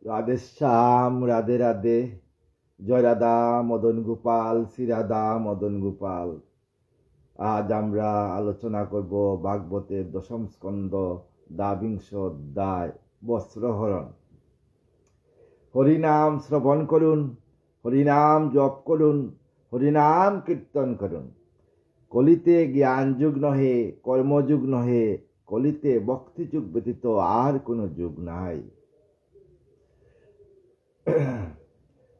রাধেশ্যাম, রাধে রাধে। জয় রাধা মদন গোপাল, শ্রী রাধা মদন গোপাল। আজ আমরা আলোচনা করব ভাগবতের দশম স্কন্ধ দ্বাবিংশ অধ্যায় বস্ত্রহরণ। হরিনাম শ্রবণ করুন, হরিনাম জপ করুন, হরিনাম কীর্তন করুন। কলিতে জ্ঞান যুগ নহে, কর্মযুগ নহে, কলিতে ভক্তি যুগ ব্যতীত আর কোনো যুগ নাই।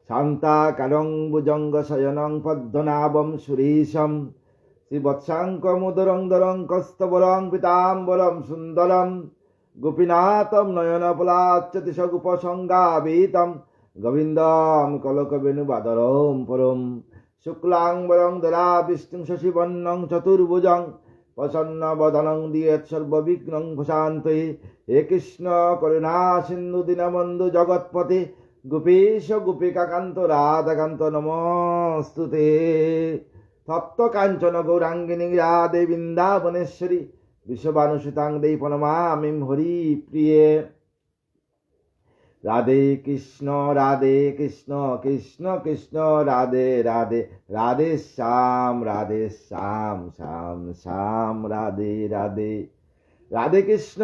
শান্তাকারং ভুজঙ্গ শয়নং পদ্মনাভং সুরেশম শ্রীবৎসাঙ্কমুদরং দরং কস্তবরং পীতাম্বরং সুন্দরম গোপীনাথম নয়নপলাচ্যতি সগুপসংগাবিতম গোবিন্দম কলকবেণুবাদরম পরম শুক্লাম্বরং ধরা বিষ্ণুং শশিবর্ণং চতুর্ভুজং প্রসন্নবদনং দিয়েৎ সর্ববিঘ্নং প্রশান্তয়ে। হে কৃষ্ণ করুণা সিন্ধু দীনবন্ধু জগৎপতে গোপীশ গোপিকাকান্ত রাধাকান্ত নমস্তুতে। তপ্ত কাঞ্চন গৌরাঙ্গিনী রাধে বৃন্দাবনেশ্বরী বিশ্ববানুসুতাং দেই প্রণমামি হরি প্রিয়ে। রাধে কৃষ্ণ কৃষ্ণ কৃষ্ণ রাধে রাধে, রাধে শ্যাম শ্যাম শ্যাম রাধে রাধে। রাধে কৃষ্ণ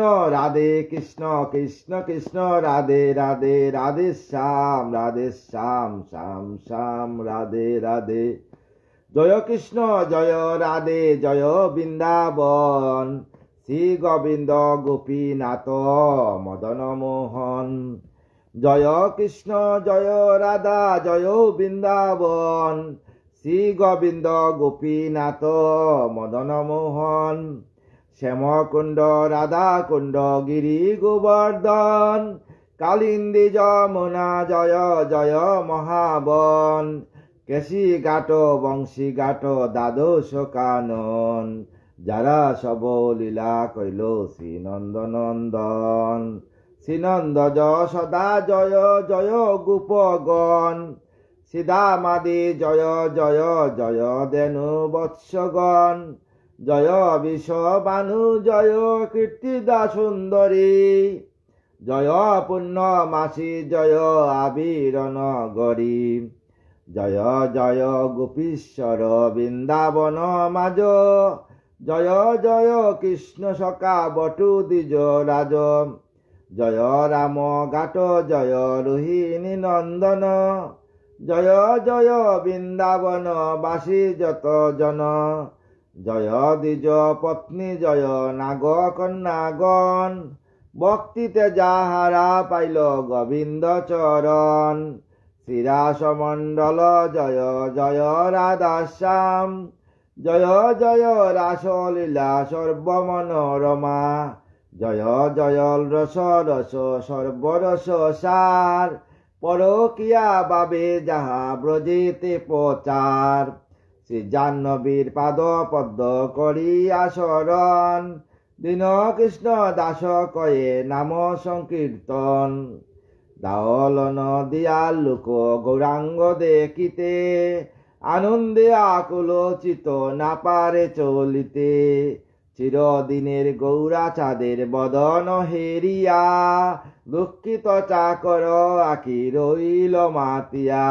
কৃষ্ণ কৃষ্ণ রাধে রাধে, রাধে শ্যাম শ্যাম শ্যাম রাধে রাধে। জয় কৃষ্ণ জয় রাধে জয় বৃন্দাবন, শ্রী গোবিন্দ গোপীনাথ মদন মোহন। জয় কৃষ্ণ জয় রাধা জয় বৃন্দাবন, শ্রী গোবিন্দ গোপীনাথ মদন মোহন। শ্যামকুণ্ড রাধা কুণ্ড গিরি গোবর্ধন, কালিন্দী যমুনা জয় জয় মহাবন। কেশি ঘাট বংশী ঘাট দ্বাদশ কানন, যারা সব লীলা কইল শ্রীনন্দনন্দন। শ্রীনন্দ যশোদা জয় জয় গোপগণ, সীতামাদি জয় জয় জয় দেনু বৎসগণ। জয় বিশ্ববানু জয় কীর্তিদা সুন্দরী, জয় পূর্ণমাসী জয় আবিরণ গরি। জয় জয় গোপীশ্বর বৃন্দাবন মাজ, জয় জয় কৃষ্ণ সখা বটু দ্বিজ রাজ। জয় রাম ঘাট জয় রোহিণী নন্দন, জয় জয় বৃন্দাবন বাসী যত জন। জয় দ্বিজ পত্নী জয় নাগ কন্যাগণ, ভক্তিতে যাহারা পাইল গোবিন্দ চরণ। শ্রীরাসমণ্ডল জয় জয় রাধা শ্যাম, জয় জয় রাসলীলা সর্বমনোরমা। জয় জয় রস রস সর্বরস সার, পরকিয়া বাবে যাহা ব্রজেতে প্রচার। শ্রী জাহ্নবীর পাদ পদ্ম করিয়া শরণ, দীন কৃষ্ণ দাস কয়ে নাম সংকীর্তন। দাওলন দিয়াল লোক গৌরাঙ্গ দেখিতে, আনন্দে আকুল চিত না পারে চলিতে। চিরদিনের গৌরাচাঁদের বদন হেরিয়া, দুঃখিত চাকর আঁকি রইল মাতিয়া।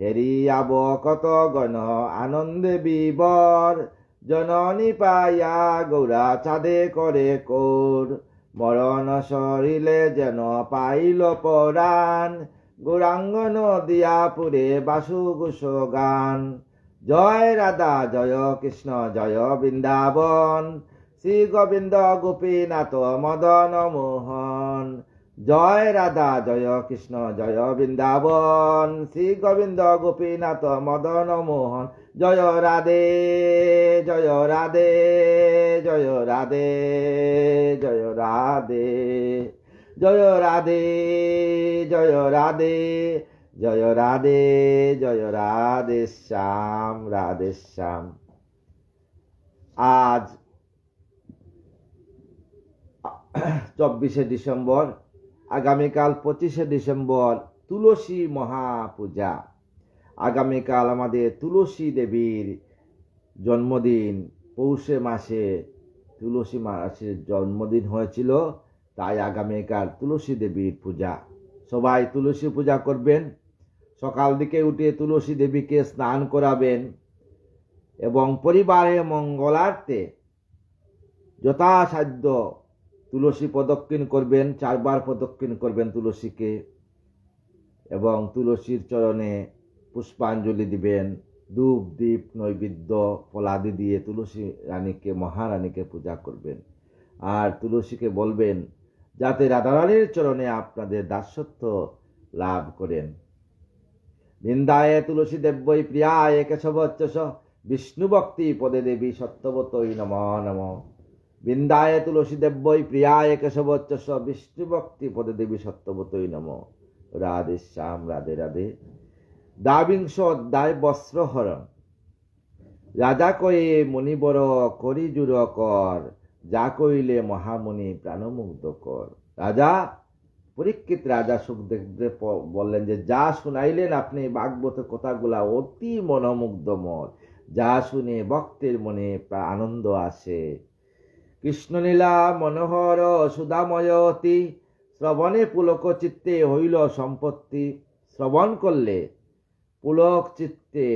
হেরিয়াব কত গণ আনন্দে বিবর, জননী পাইয়া গৌরা চাঁদে করে কোর। মরণ শরীরে যেন পাইল পরাণ, গৌরাঙ্গ নদিয়া পুরে বাসু ঘোষ গান। জয় রাধা জয় কৃষ্ণ জয় বৃন্দাবন, শ্রী গোবিন্দ গোপীনাথ মদন মোহন। জয় রাধা জয় কৃষ্ণ জয় বৃন্দাবন, শ্রী গোবিন্দ গোপীনাথ মদন মোহন। জয় রাধে জয় রাধে জয় রাধে জয় রাধে, জয় রাধে জয় রাধে জয় রাধে জয় রাধে শ্যাম রাধে শ্যাম। আজ 24শে ডিসেম্বর, আগামীকাল 25শে ডিসেম্বর তুলসী মহাপূজা। আগামীকাল আমাদের তুলসী দেবীর জন্মদিন। পৌষে মাসে তুলসী মাসের জন্মদিন হয়েছিল, তাই আগামীকাল তুলসী দেবীর পূজা। সবাই তুলসী পূজা করবেন। সকাল দিকে উঠে তুলসী দেবীকে স্নান করাবেন এবং পরিবারের মঙ্গলার্থে যথাসাধ্য তুলসী প্রদক্ষিণ করবেন, 4 বার প্রদক্ষিণ করবেন তুলসীকে এবং তুলসীর চরণে পুষ্পাঞ্জলি দিবেন। ধূপ দীপ নৈবেদ্য ফলাদি দিয়ে তুলসী রানীকে, মহারানীকে পূজা করবেন। আর তুলসীকে বলবেন যাতে রাধারানীর চরণে আপনাদের দাসত্ব লাভ করেন। বৃন্দায়ে তুলসী দেব্যই প্রিয়ায় কেশবচ্চস বিষ্ণু ভক্তি পদে দেবী সত্যবতই নমো নমঃ। বৃন্দায়ে তুলসী দেব্যই প্রিয়ায় কেশবচ্চস বিষ্ণু ভক্তি পদে দেবী সত্যবতই নমঃ। রাধে শ্যাম, রাধে রাধে। দ্বাবিংশ অধ্যায় বস্ত্রহরণ। রাজা কয়ে মণিবর করি জুর কর, যা কইলে মহামণি প্রাণমুগ্ধ কর। রাজা পরীক্ষিত রাজা সুখদেব বললেন যে যা শুনাইলেন আপনি ভাগবতের কথাগুলা অতি মনোমুগ্ধময়, যা শুনে ভক্তের মনে আনন্দ আসে। কৃষ্ণলীলা মনোহর সুধাময় অতি, শ্রবণে পুলক চিত্তে হইল সম্পত্তি। শ্রবণ করলে পুলক চিত্তে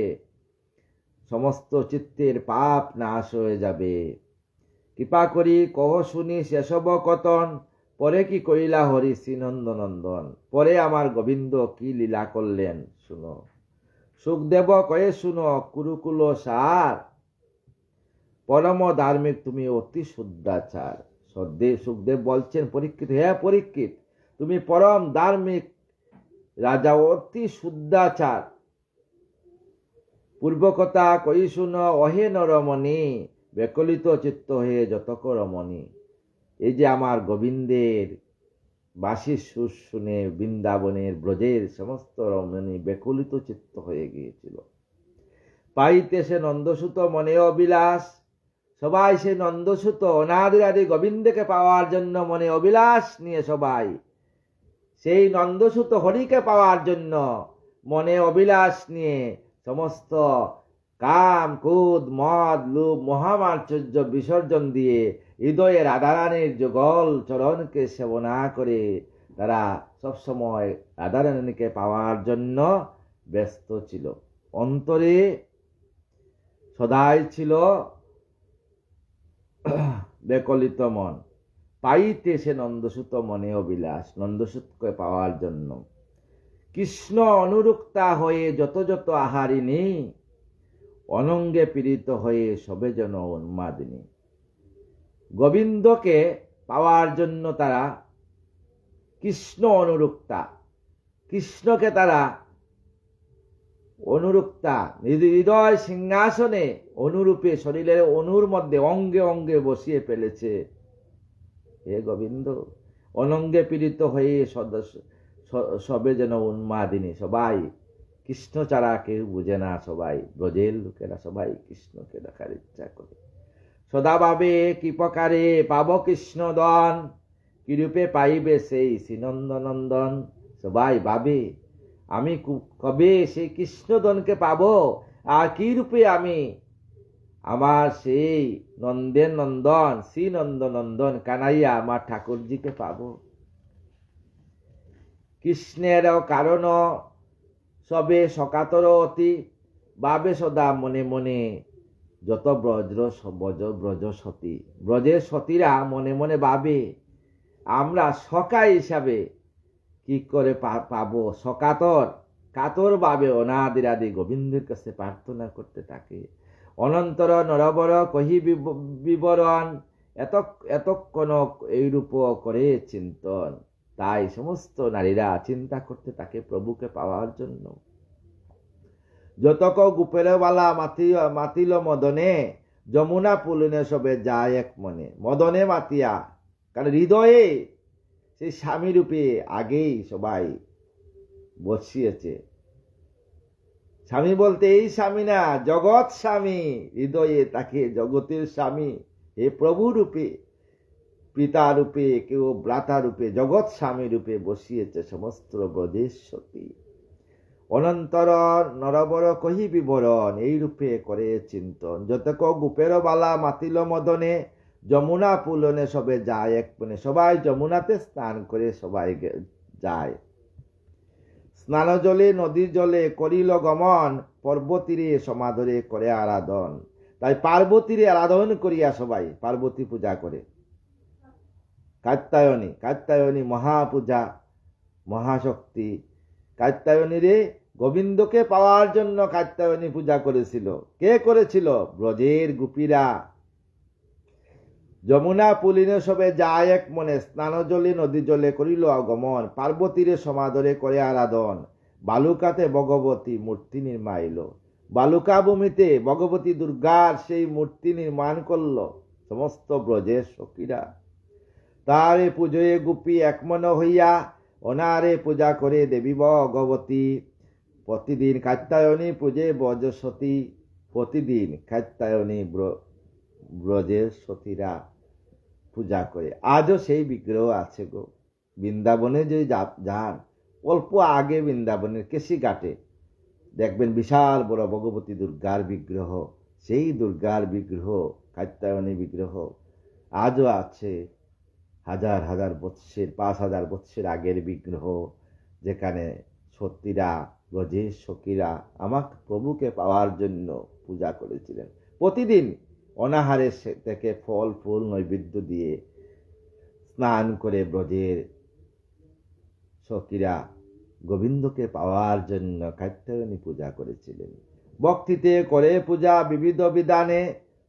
সমস্ত চিত্তের পাপ নাশ হয়ে যাবে। কৃপা করি কহ শুনি সেসব কথন, পরে কি করিলা হরি শ্রীনন্দনন্দন। পরে আমার গোবিন্দ কি লীলা করলেন শুনো। সুখদেব কয়ে শুনো কুরুকুল সার, পরম ধার্মিক তুমি অতি শুদ্ধাচার। সুখদেব বলছেন পরীক্ষিত, হ্যাঁ পরীক্ষিত তুমি পরম ধার্মিক রাজা, অতি শুদ্ধাচার। পূর্ব কথা কই শুনো অহে নরমণি, বেকলিত চিত্ত হয়ে যতক রমণী। এই যে আমার গোবিন্দের বাঁশির সুর শুনে বৃন্দাবনের ব্রজের সমস্ত রমণী বেকলিত চিত্ত হয়ে গিয়েছিল। পাইতে সে নন্দসুত মনে অবিলাস, সবাই সে নন্দসুত অনাদিরাদি গোবিন্দকে পাওয়ার জন্য মনে অবিলাস নিয়ে সবাই সেই নন্দসুত হরিকে পাওয়ার জন্য মনে অবিলাস নিয়ে সমস্ত কাম ক্রোধ মদ লোভ মহামাশ্চর্য বিসর্জন দিয়ে হৃদয়ে রাধারানীর যুগল চরণকে সেবনা করে তারা সবসময় রাধারানীকে পাওয়ার জন্য ব্যস্ত ছিল। অন্তরে সদাই ছিল বেকলিত মন। পাইতে সে নন্দসুত মনে অবিলাস, নন্দসুতকে পাওয়ার জন্য। কৃষ্ণ অনুরুক্তা হয়ে যত যত আহারিনী, অনঙ্গে পীড়িত হয়ে সবে যেন উন্মাদিনী। গোবিন্দকে পাওয়ার জন্য তারা কৃষ্ণ অনুরুক্তা, কৃষ্ণকে তারা অনুরুক্তা হৃদয় সিংহাসনে অনুরূপে শরীরের অনুর মধ্যে অঙ্গে অঙ্গে বসিয়ে ফেলেছে। হে গোবিন্দ, অনঙ্গে পীড়িত হয়ে সবে যেন উন্মাদিনী। সবাই কৃষ্ণ ছাড়া কেউ বুঝে না, সবাই ব্রজের লোকেরা সবাই কৃষ্ণকে দেখার ইচ্ছা করে। সদা ভাবে কি প্রকারে পাব কৃষ্ণ দন, কিরূপে পাইবে সেই শ্রীনন্দনন্দন। সবাই ভাবে আমি কবে সেই কৃষ্ণদনকে পাব, আর কি রূপে আমি আমার সেই নন্দের নন্দন শ্রী নন্দনন্দন কানাইয়া আমার ঠাকুরজিকে পাব। কৃষ্ণের কারণ সবে সকাতর অতি, ভাবে সদা মনে মনে যত ব্রজ সতী। ব্রজের সতীরা মনে মনে ভাবে আমরা সখা হিসাবে কি করে পাবো। সকাতর কাতর ভাবে অনাদিরাদি গোবিন্দের কাছে প্রার্থনা করতে থাকে। অনন্তর নরবর কহি বিবরণ, এতক্ষণ এইরূপ করে চিন্তন। তাই সমস্ত নারীরা চিন্তা করতে থাকে প্রভুকে পাওয়ার জন্য। যতক গুপের বালা মাতিল মদনে, যমুনা পুলিনে সবে যায় এক মনে। মদনে মাতিয়া, কারণ হৃদয়ে সেই স্বামী রূপে আগেই সবাই বসিয়েছে। স্বামী বলতে এই স্বামী না, জগৎ স্বামী। হৃদয়ে তাকে জগতের স্বামী হে প্রভু রূপে, পিতা রূপে, কেউ ভ্রাতা রূপে, জগৎ স্বামী রূপে বসিয়েছে সমস্ত ব্রজের সতী। অনন্তর নরবর কহি বিবরণ, এই রূপে করে চিন্তন। যতক গুপের বালা মাতিল মদনে, যমুনা পুলনে সবে যায় এক মনে। সবাই যমুনাতে স্নান করে সবাই যায়। স্নান জলে নদীর জলে করিল গমন, পর্বতীরে সমাদরে করে আরাধন। তাই পার্বতীরে আরাধন করিয়া সবাই পার্বতী পূজা করে। কাত্যায়নী, কাত্যায়নী মহাপূজা, মহাশক্তি। কাত্যায়নীরে গোবিন্দকে পাওয়ার জন্য কাত্যায়নী পূজা করেছিল। কে করেছিল? ব্রজের গোপীরা। যমুনা পুলিনে সবে যায় এক মনে, স্নান জলে নদী জলে করিল আগমন, পার্বতীরে সমাদরে করে আরাধন। বালুকাতে ভগবতী মূর্তি নির্মাইল। বালুকা ভূমিতে ভগবতী দুর্গার সেই মূর্তি নির্মাণ করল সমস্ত ব্রজের সখীরা। তারে পুজোয় গোপী একমন হইয়া অনারে পূজা করে দেবী ভগবতী। প্রতিদিন কাত্যায়নী পূজে ব্রজসতী, প্রতিদিন কাত্যায়নী ব্রজের সতীরা পূজা করে। আজও সেই বিগ্রহ আছে গো। বৃন্দাবনে যদি যান, অল্প আগে বৃন্দাবনের কেশি ঘাটে দেখবেন বিশাল বড় ভগবতী দুর্গার বিগ্রহ। সেই দুর্গার বিগ্রহ, কাত্যায়নী বিগ্রহ আজও আছে। হাজার হাজার বৎসর, 5000 বৎসর আগের বিগ্রহ, যেখানে সতীরা, ব্রজের সখীরা আমাকে প্রভুকে পাওয়ার জন্য পূজা করেছিলেন। প্রতিদিন অনাহারে থেকে ফল ফুল নৈবেদ্য দিয়ে স্নান করে ব্রজের সখীরা গোবিন্দকে পাওয়ার জন্য কাত্যায়নী পূজা করেছিলেন। ভক্তিতে করে পূজা বিবিধ বিধানে,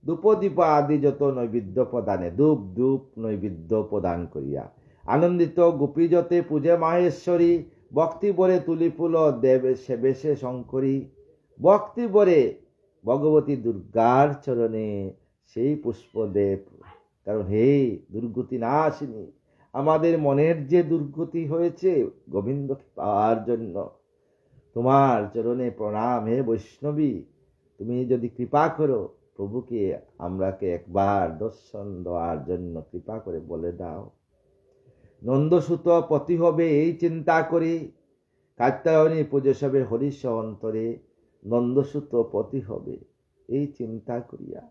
ধূপদীপ আদি যত নৈবেদ্য প্রদানে, ধূপ ধূপ নৈবেদ্য প্রদান করিয়া আনন্দিত গোপী যতে পূজে মাহেশ্বরী। ভক্তি বরে তুলি ফুল দেবে সেবেশে শঙ্করী। ভক্তি বরে ভগবতী দুর্গার চরণে সেই পুষ্প দেব। কারণ হে দুর্গতি নাশিনী, আমাদের মনের যে দুর্গতি হয়েছে গোবিন্দকে পাওয়ার জন্য, তোমার চরণে প্রণাম হে বৈষ্ণবী। তুমি যদি কৃপা করো, প্রভুকে আমরাকে একবার দর্শন দেওয়ার জন্য কৃপা করে বলে দাও। নন্দসুত পতি হবে এই চিন্তা করি, কাত্যায়নী পুজো সবে হরিষ অন্তরে। নন্দসুত পতি হবে এই চিন্তা করিয়া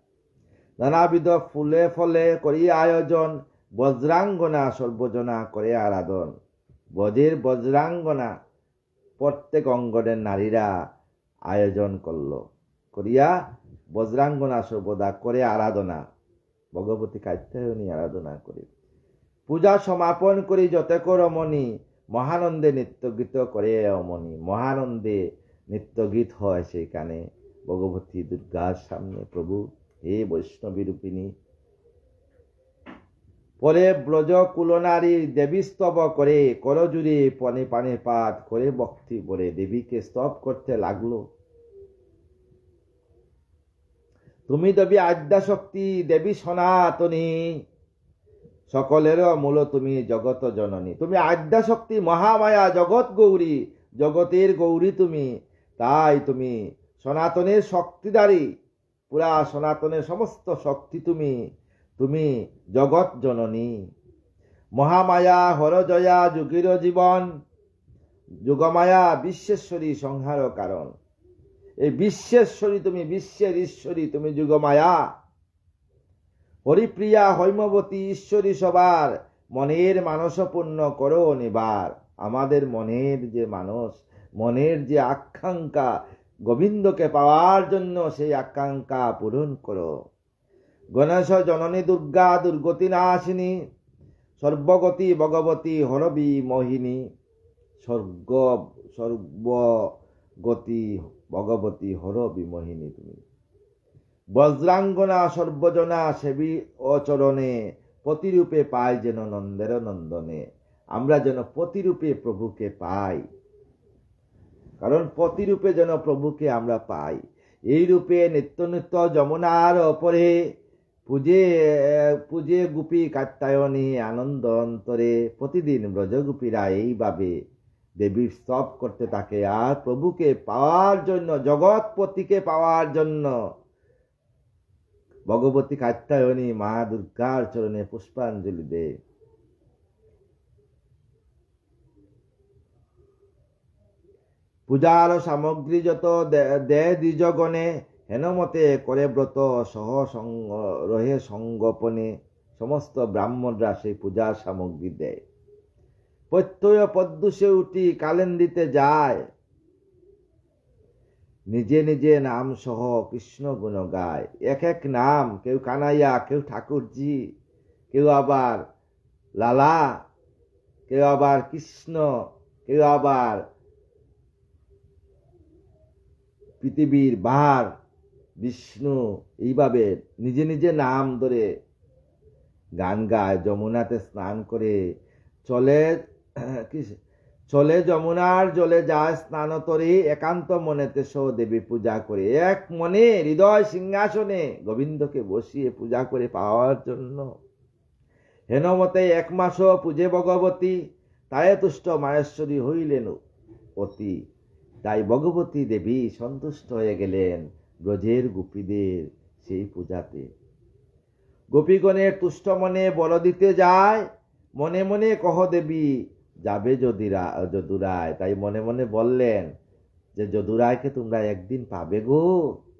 নানাবিধ ফুলে ফলে করি আয়োজন, বজ্রাঙ্গনা সর্বজনা করে আরাধন। ব্রজের বজ্রাঙ্গনা প্রত্যেক অঙ্গনের নারীরা আয়োজন করিয়া বজ্রাঙ্গনা সর্বদা করে আরাধনা, ভগবতী কাত্যায়নী আরাধনা করে। পূজা সমাপন করি যতেক রমণী, মহানন্দে নৃত্যগীত করে অমনি। মহানন্দে নৃত্যগীত হয় সেইখানে ভগবতী দুর্গার সামনে। প্রভু হে বৈষ্ণবী রূপিণী। পরে ব্রজ কুলনারী দেবী স্তব করে, করজুড়ে পনে পানে পাঠ করে ভক্তি বলে দেবীকে স্তব করতে লাগলো। তুমি দেবী আদ্যাশক্তি, দেবী সনাতনী, সকলের মূল তুমি জগত জননী। তুমি আদ্যাশক্তি, মহামায়া, জগৎ গৌরী, জগতের গৌরী তুমি। তাই তুমি সনাতনের শক্তিধারী, পুরা সনাতনের সমস্ত শক্তি তুমি। তুমি জগৎ জননী। মহামায়া হরজয়া যুগির জীবন, যুগমায়া বিশ্বেশ্বরী সংহার কারণ। এই বিশ্বেশ্বরী তুমি, বিশ্বের ঈশ্বরী তুমি, যুগমায়া। হরিপ্রিয়া হৈমবতী ঈশ্বরী সবার, মনের মানস পূর্ণ করো নিবার। আমাদের মনের যে মানস, মনের যে আকাঙ্ক্ষা গোবিন্দকে পাওয়ার জন্য, সেই আকাঙ্ক্ষা পূরণ করো। গণেশ জননী দুর্গা, দুর্গতি নাশিনী, সর্বগতি ভগবতী হরবি মোহিনী। সর্বগতি ভগবতী হরবি মোহিনী তুমি। বজ্রাঙ্গনা সর্বজনা সেবী অচরণে, প্রতিরূপে পাই যেন নন্দের নন্দনে। আমরা যেন প্রতিরূপে প্রভুকে পাই, কারণ প্রতিরূপে যেন প্রভুকে আমরা পাই। এই রূপে নিত্য নিত্য যমুনার অপরে, পূজে পূজে গোপী কাত্যায়নী আনন্দ অন্তরে। প্রতিদিন ব্রজগোপীরা এইভাবে দেবীর স্তব করতে থাকে, আর প্রভুকে পাওয়ার জন্য, জগৎপতিকে পাওয়ার জন্য ভগবতী কাত্যায়নী মা দুর্গার চরণে পুষ্পাঞ্জলি দে। পূজার সামগ্রী যত দে দ্বিজগণে, হেনমতে করে ব্রত সহ রহে সঙ্গোপনে। সমস্ত ব্রাহ্মণরা সেই পূজার সামগ্রী দেয়। প্রত্যয় পদ্মুষে উঠি কালেন্দিতে যায়, নিজে নিজে নাম সহ কৃষ্ণ গুণ গায়। এক এক নাম, কেউ কানাইয়া, কেউ ঠাকুরজি, কেউ আবার লালা, কেউ আবার কৃষ্ণ, কেউ আবার পৃথিবীর ভার, বিষ্ণু, এইভাবে নিজে নিজে নাম ধরে গান গায়। যমুনাতে স্নান করে চলে চলে যমুনার জলে যায় স্নানতরে, একান্ত মনেতে সো দেবী পূজা করে। এক মনে হৃদয় সিংহাসনে গোবিন্দকে বসিয়ে পূজা করে পাওয়ার জন্য হেনমতে এক মাস পূজে ভগবতী, তায়ে তুষ্ট মায়েশ্বরী হইলেন অতি। তাই ভগবতী দেবী সন্তুষ্ট হয়ে গেলেন ব্রজের গোপীদের সেই পূজাতে। গোপীগণের তুষ্ট মনে বল দিতে যায়, মনে মনে কহ দেবী যাবে যদুরায়। তাই মনে মনে বললেন যে যদুরায়কে তোমরা একদিন পাবে গো,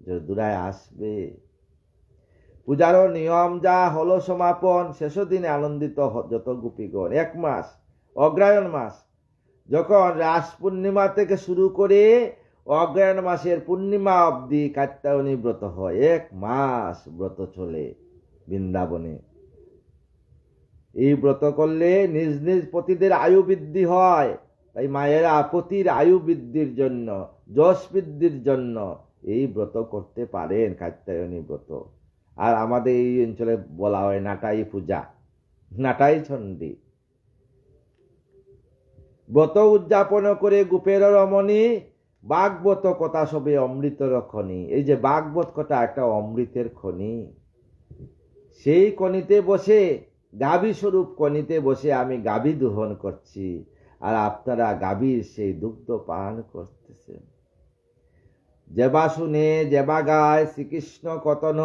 যদুরায় আসবে। পূজারও নিয়ম যা হলো সমাপন, শেষ দিনে আনন্দিত যত গোপীগণ। এক মাস, অগ্রায়ণ মাস, যখন রাস পূর্ণিমা থেকে শুরু করে অগ্রায়ণ মাসের পূর্ণিমা অবধি কাত্যায়নী ব্রত হয়। এক মাস ব্রত চলে বৃন্দাবনে। এই ব্রত করলে নিজ নিজ পতিদের আয়ু বৃদ্ধি হয়। তাই মায়েরা পতির আয়ু বৃদ্ধির জন্য, যশ বৃদ্ধির জন্য এই ব্রত করতে পারেন, কাত্যায়নী ব্রত। আর আমাদের এই অঞ্চলে বলা হয় নাটাই পূজা, নাটাই চণ্ডী। ব্রত উদযাপন করে গোপের রমণী, বাগবত কথা সবে অমৃতর খনি। এই যে বাগবত কথা একটা অমৃতের খনি, সেই খনিতে বসে, গাভী স্বরূপ খনিতে বসে আমি গাভী দোহন করছি, আর আপনারা গাভীর সেই দুগ্ধ পান করতেছেন। যেবা শুনে যেবা গায় শ্রীকৃষ্ণ কতন,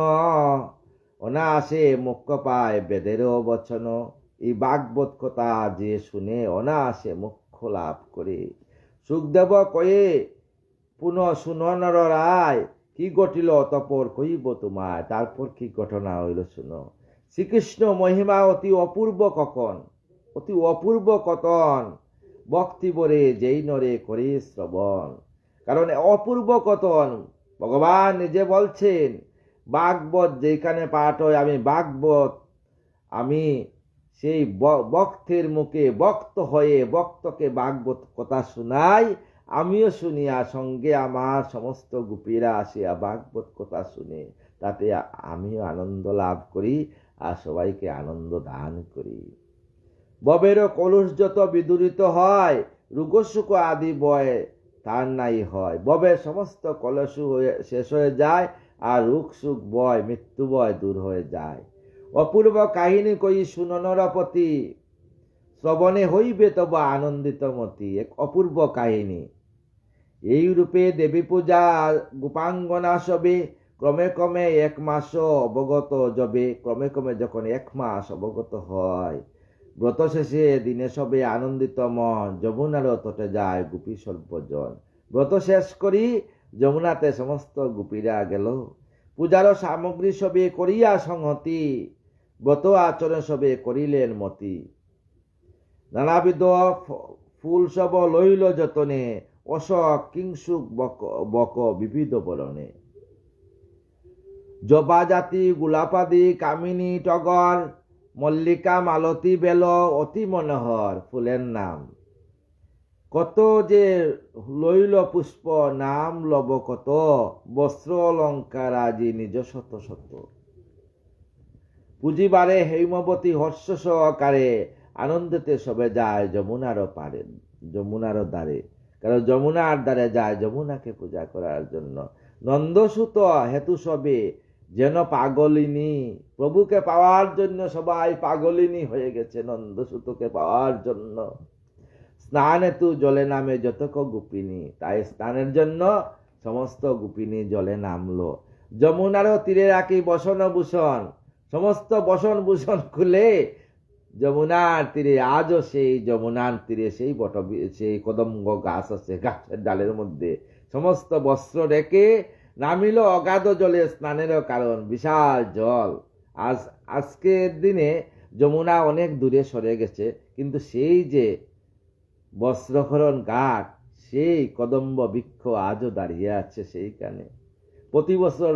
অনায়াসে মুখ্য পায় বেদেরও বচন। এই বাগবত কথা যে শুনে অনায়াসে মুখ্য লাভ করে। সুখদেব কয়ে পুনঃ শুন নর রায়, কি ঘটিল অতঃপর কইব তোমায়। তারপর কি ঘটনা হইল শুনো। শ্রীকৃষ্ণ মহিমা অতি অপূর্ব কখন, অতি অপূর্ব কতন, ভক্তি বরে যেই নরে করে শ্রবণ। কারণ অপূর্ব কতন, ভগবান নিজে বলছেন বাগবত যেখানে পাঠ হয়, আমি বাগবত, আমি সেই ভক্তের মুখে ভক্ত হয়ে ভক্তকে বাগবত কথা শুনাই। আমিও শুনিয়া সঙ্গে আমার সমস্ত গোপীরা আসিয়া বাগবত কথা শুনে, তাতে আমিও আনন্দ লাভ করি আর সবাইকে আনন্দ দান করি। ববেরও কলুষ যত বিদূরিত হয়, রোগশোক আদি বয় তার নাই হয়। ববের সমস্ত কলস শেষ হয়ে যায়, আর রোগ সুখ বয়, মৃত্যু বয় দূর হয়ে যায়। অপূর্ব কাহিনী কই শুনো নরপতি, শ্রবণে হইবে তব আনন্দিত মতি। এক অপূর্ব কাহিনী। এই রূপে দেবী পূজা গোপাঙ্গনা সবে ক্রমে ক্রমে এক মাস অবগত যবে। ক্রমে ক্রমে যখন এক মাস অবগত হয়, ব্রত শেষে দিনে সবে আনন্দিত মন যমুনার তটে যায় গোপী সর্বজন। ব্রত শেষ করি যমুনাতে সমস্ত গোপীরা গেল। পূজার সামগ্রী সবে করিয়া সংহতি, ব্রত আচরণ সবে করিলেন মতি। নানাবিধ ফুল সব লইল যতনে, অশোক কিংসুক বক বিবিধ বরণে। জবা জাতি গোলাপাদি কামিনী টগর, মল্লিকা মালতী বেল অতি মনোহর ফুলের নাম। কত যে লইল পুষ্প, নাম লব কত, বস্ত্র অলঙ্কার আজি নিজ শত শত। পুঁজিবারে হেমবতী হর্ষ সহকারে, আনন্দেতে সবে যায় যমুনার পারে, যমুনার দ্বারে। কারণ যমুনার দ্বারে যায় যমুনাকে পূজা করার জন্য। নন্দসুত হেতু সবে যেন পাগলিনী, প্রভুকে পাওয়ার জন্য সবাই পাগলিনী হয়ে গেছে নন্দসুতকে পাওয়ার জন্য। স্নান হেতু জলে নামে যতক গোপিনী, তাই স্নানের জন্য সমস্ত গোপিনী জলে নামলো। যমুনার তীরে রাখি বসন ভূষণ, সমস্ত বসন ভূষণ খুলে যমুনার তীরে, আজও সেই যমুনার তীরে সেই সেই কদম্ব গাছ আছে, গাছের ডালের মধ্যে সমস্ত বস্ত্র রেখে নামিল অগাধ জলে স্নানেরও কারণ বিশাল জল। আজকের দিনে যমুনা অনেক দূরে সরে গেছে, কিন্তু সেই যে বস্ত্রহরণ ঘাট, সেই কদম্ব বৃক্ষ আজও দাঁড়িয়ে আছে সেইখানে। প্রতি বছর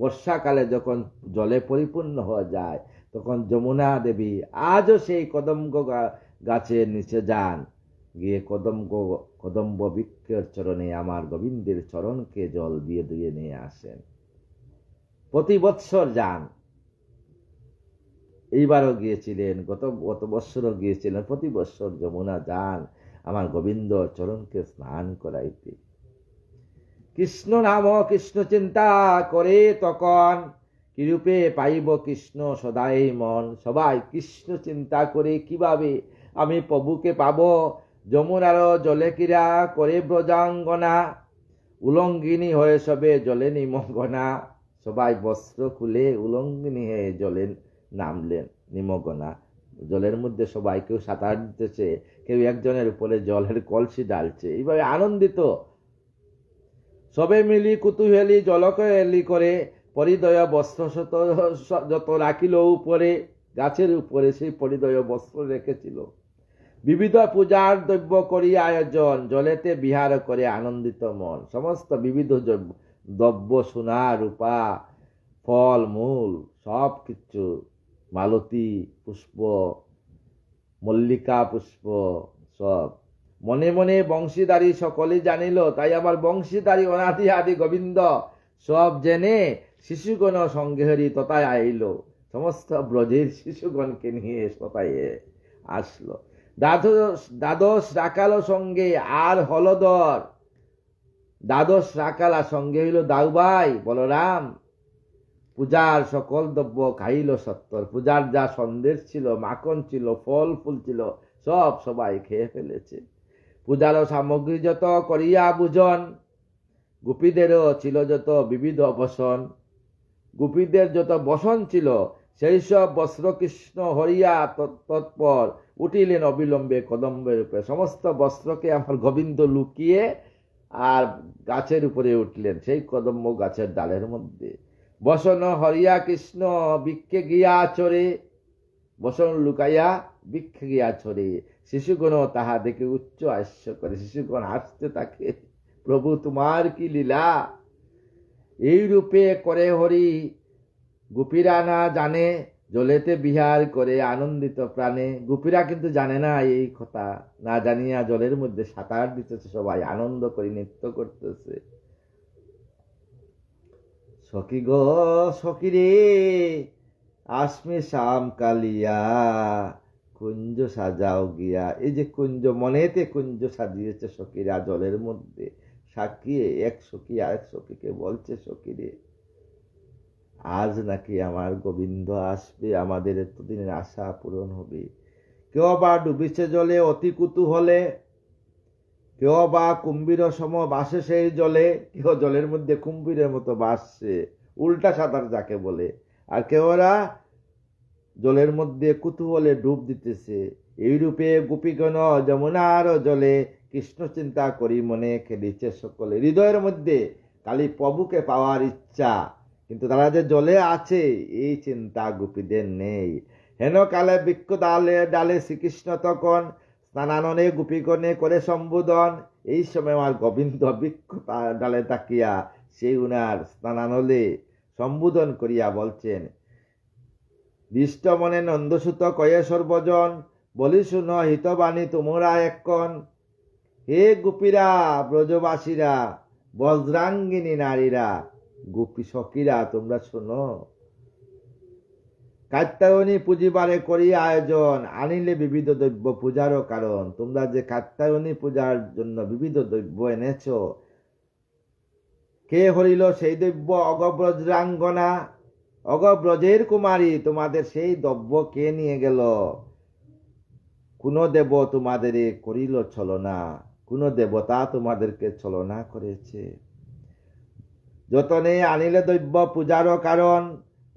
বর্ষাকালে যখন জলে পরিপূর্ণ হয়ে যায়, তখন যমুনা দেবী আজও সেই কদম্ব গাছের নিচে যান, গিয়ে কদম্ব বৃক্ষের চরণে আমার গোবিন্দের চরণকে জল দিয়ে দিয়ে নিয়ে আসেন। প্রতি বৎসর যান, এইবারও গিয়েছিলেন, গত বৎসরও গিয়েছিলেন। প্রতি বৎসর যমুনা যান আমার গোবিন্দ চরণকে স্নান করাইতে। কৃষ্ণ নাম কৃষ্ণ চিন্তা করে তখন কিরূপে পাইব কৃষ্ণ সদাই মন। সবাই কৃষ্ণ চিন্তা করে কিভাবে আমি প্রভুকে পাবো। যমুনার জলে ক্রীড়া করে ব্রজাঙ্গনা, উলঙ্গিনী হয়ে সবে জলে নিমগ্না। সবাই বস্ত্র খুলে উলঙ্গিনী হয়ে জলে নামলেন, নিমগ্না। জলের মধ্যে সবাই কেউ সাঁতার দিতেছে, কেউ একজনের উপরে জলের কলসি ডালছে, এইভাবে আনন্দিত সবে মিলি কুতুহেলি জলকলি করে। পরিদয় বস্ত্র যত রাখিল উপরে, গাছের উপরে সেই পরিদয় বস্ত্র রেখেছিল। বিবিধ পূজার দ্রব্য করি আয়োজন, জলেতে বিহার করে আনন্দিত মন। সমস্ত বিবিধ দ্রব্য, সোনা রূপা, ফল মূল সব কিছু, মালতী পুষ্প, মল্লিকা পুষ্প সব। মনে মনে বংশীদারি সকলে জানিল, তাই আমার বংশীদারি অনাদি আদি গোবিন্দ সব জেনে শিশুগণ সঙ্গে হরি তথায় আইল। সমস্ত ব্রজের শিশুগণকে নিয়ে তথায় আসলো। দ্বাদশ রাখালো সঙ্গে আর হলদর, দ্বাদশ রাখালা সঙ্গে হইল দাউভাই বলরাম। পূজার সকল দ্রব্য খাইল সত্তর। পূজার যা সন্দেশ ছিল, মাখন ছিল, ফল ফুল ছিল, সবাই খেয়ে ফেলেছে। পূজার সামগ্রী যত করিয়া বুঝন, গোপীদেরও ছিল যত বিবিধ বসন। গোপীদের যত বসন ছিল, সেই সব বস্ত্র কৃষ্ণ হরিয়া তৎপর উঠিলেন অবিলম্বে কদম্বের উপরে। সমস্ত বস্ত্রকে আমার গোবিন্দ লুকিয়ে আর গাছের উপরে উঠলেন, সেই কদম্ব গাছের ডালের মধ্যে। বসন হরিয়া কৃষ্ণ বৃক্ষে গিয়া চরে, বসন লুকাইয়া বৃক্ষে গিয়া চরে। শিশুগণ তাহা দেখে উচ্চ হাস্য করে। শিশুগণ হাসতে থাকে, প্রভু তোমার কি লীলা। এই রূপে করে হরি, গোপীরা না জানে, জলেতে বিহার করে আনন্দিত প্রাণে। গোপীরা কিন্তু জানে না এই কথা, না জানিয়া জলের মধ্যে সাঁতার দিতেছে, সবাই আনন্দ করে নৃত্য করতেছে। সখী গো সখী রে, আসমে শাম কালিয়া, কুঞ্জ সাজাও গিয়া। এই যে কুঞ্জ, মনেতে কুঞ্জ সাজিয়েছে সখীরা জলের মধ্যে। সাক্ষী এক সখী আরেক সখীকে বলছে, সখী রে আজ নাকি আমার গোবিন্দ আসবে, আমাদের এতদিনের আশা পূরণ হবে। কেউ বা ডুবিছে জলে অতি কুতূহলে, কেউ বা কুম্ভীর সম বাসে সেই জলে। কেউ জলের মধ্যে কুম্ভীরের মতো বাসছে, উল্টা সাঁতার যাকে বলে। আর কেউরা জলের মধ্যে কুতূহলে ডুব দিতেছে। এইরূপে গোপীগণ যমুনার জলে কৃষ্ণ চিন্তা করি মনে খেলিছে সকলে। হৃদয়ের মধ্যে খালি প্রভুকে পাওয়ার ইচ্ছা, কিন্তু তারা যে জলে আছে এই চিন্তা গোপীদের নেই। হেন কালে বৃক্ষ ডালে ডালে শ্রীকৃষ্ণ তখন স্নানাননে গোপীগণে করে সম্বোধন। এই সময় আমার গোবিন্দ বৃক্ষ ডালে তাকিয়া সেই উনার স্নানানলে সম্বোধন করিয়া বলছেন, দৃষ্ট মনে নন্দসুত কয়ে সর্বজন, বলি শুন হিতবাণী তোমরা এক্ষণ। হে গোপীরা, ব্রজবাসীরা, বজ্রাঙ্গিনী নারীরা, গোপী সখীরা, তোমরা শোনো। কাত্যায়নী পুজিবারে করি আয়োজন, আনিলে বিবিধ দ্রব্য পূজারও কারণ। তোমরা যে কাত্যায়নী পূজার জন্য বিবিধ দ্রব্য এনেছ, কে হরিল সেই দ্রব্য? অগব্রজাঙ্গনা, অগব্রজের কুমারী, তোমাদের সেই দ্রব্য কে নিয়ে গেল? কোন দেব তোমাদের করিল ছলনা, কোন দেবতা তোমাদেরকে ছলনা করেছে? যতনে আনিলে দ্রব্য পূজারও কারণ,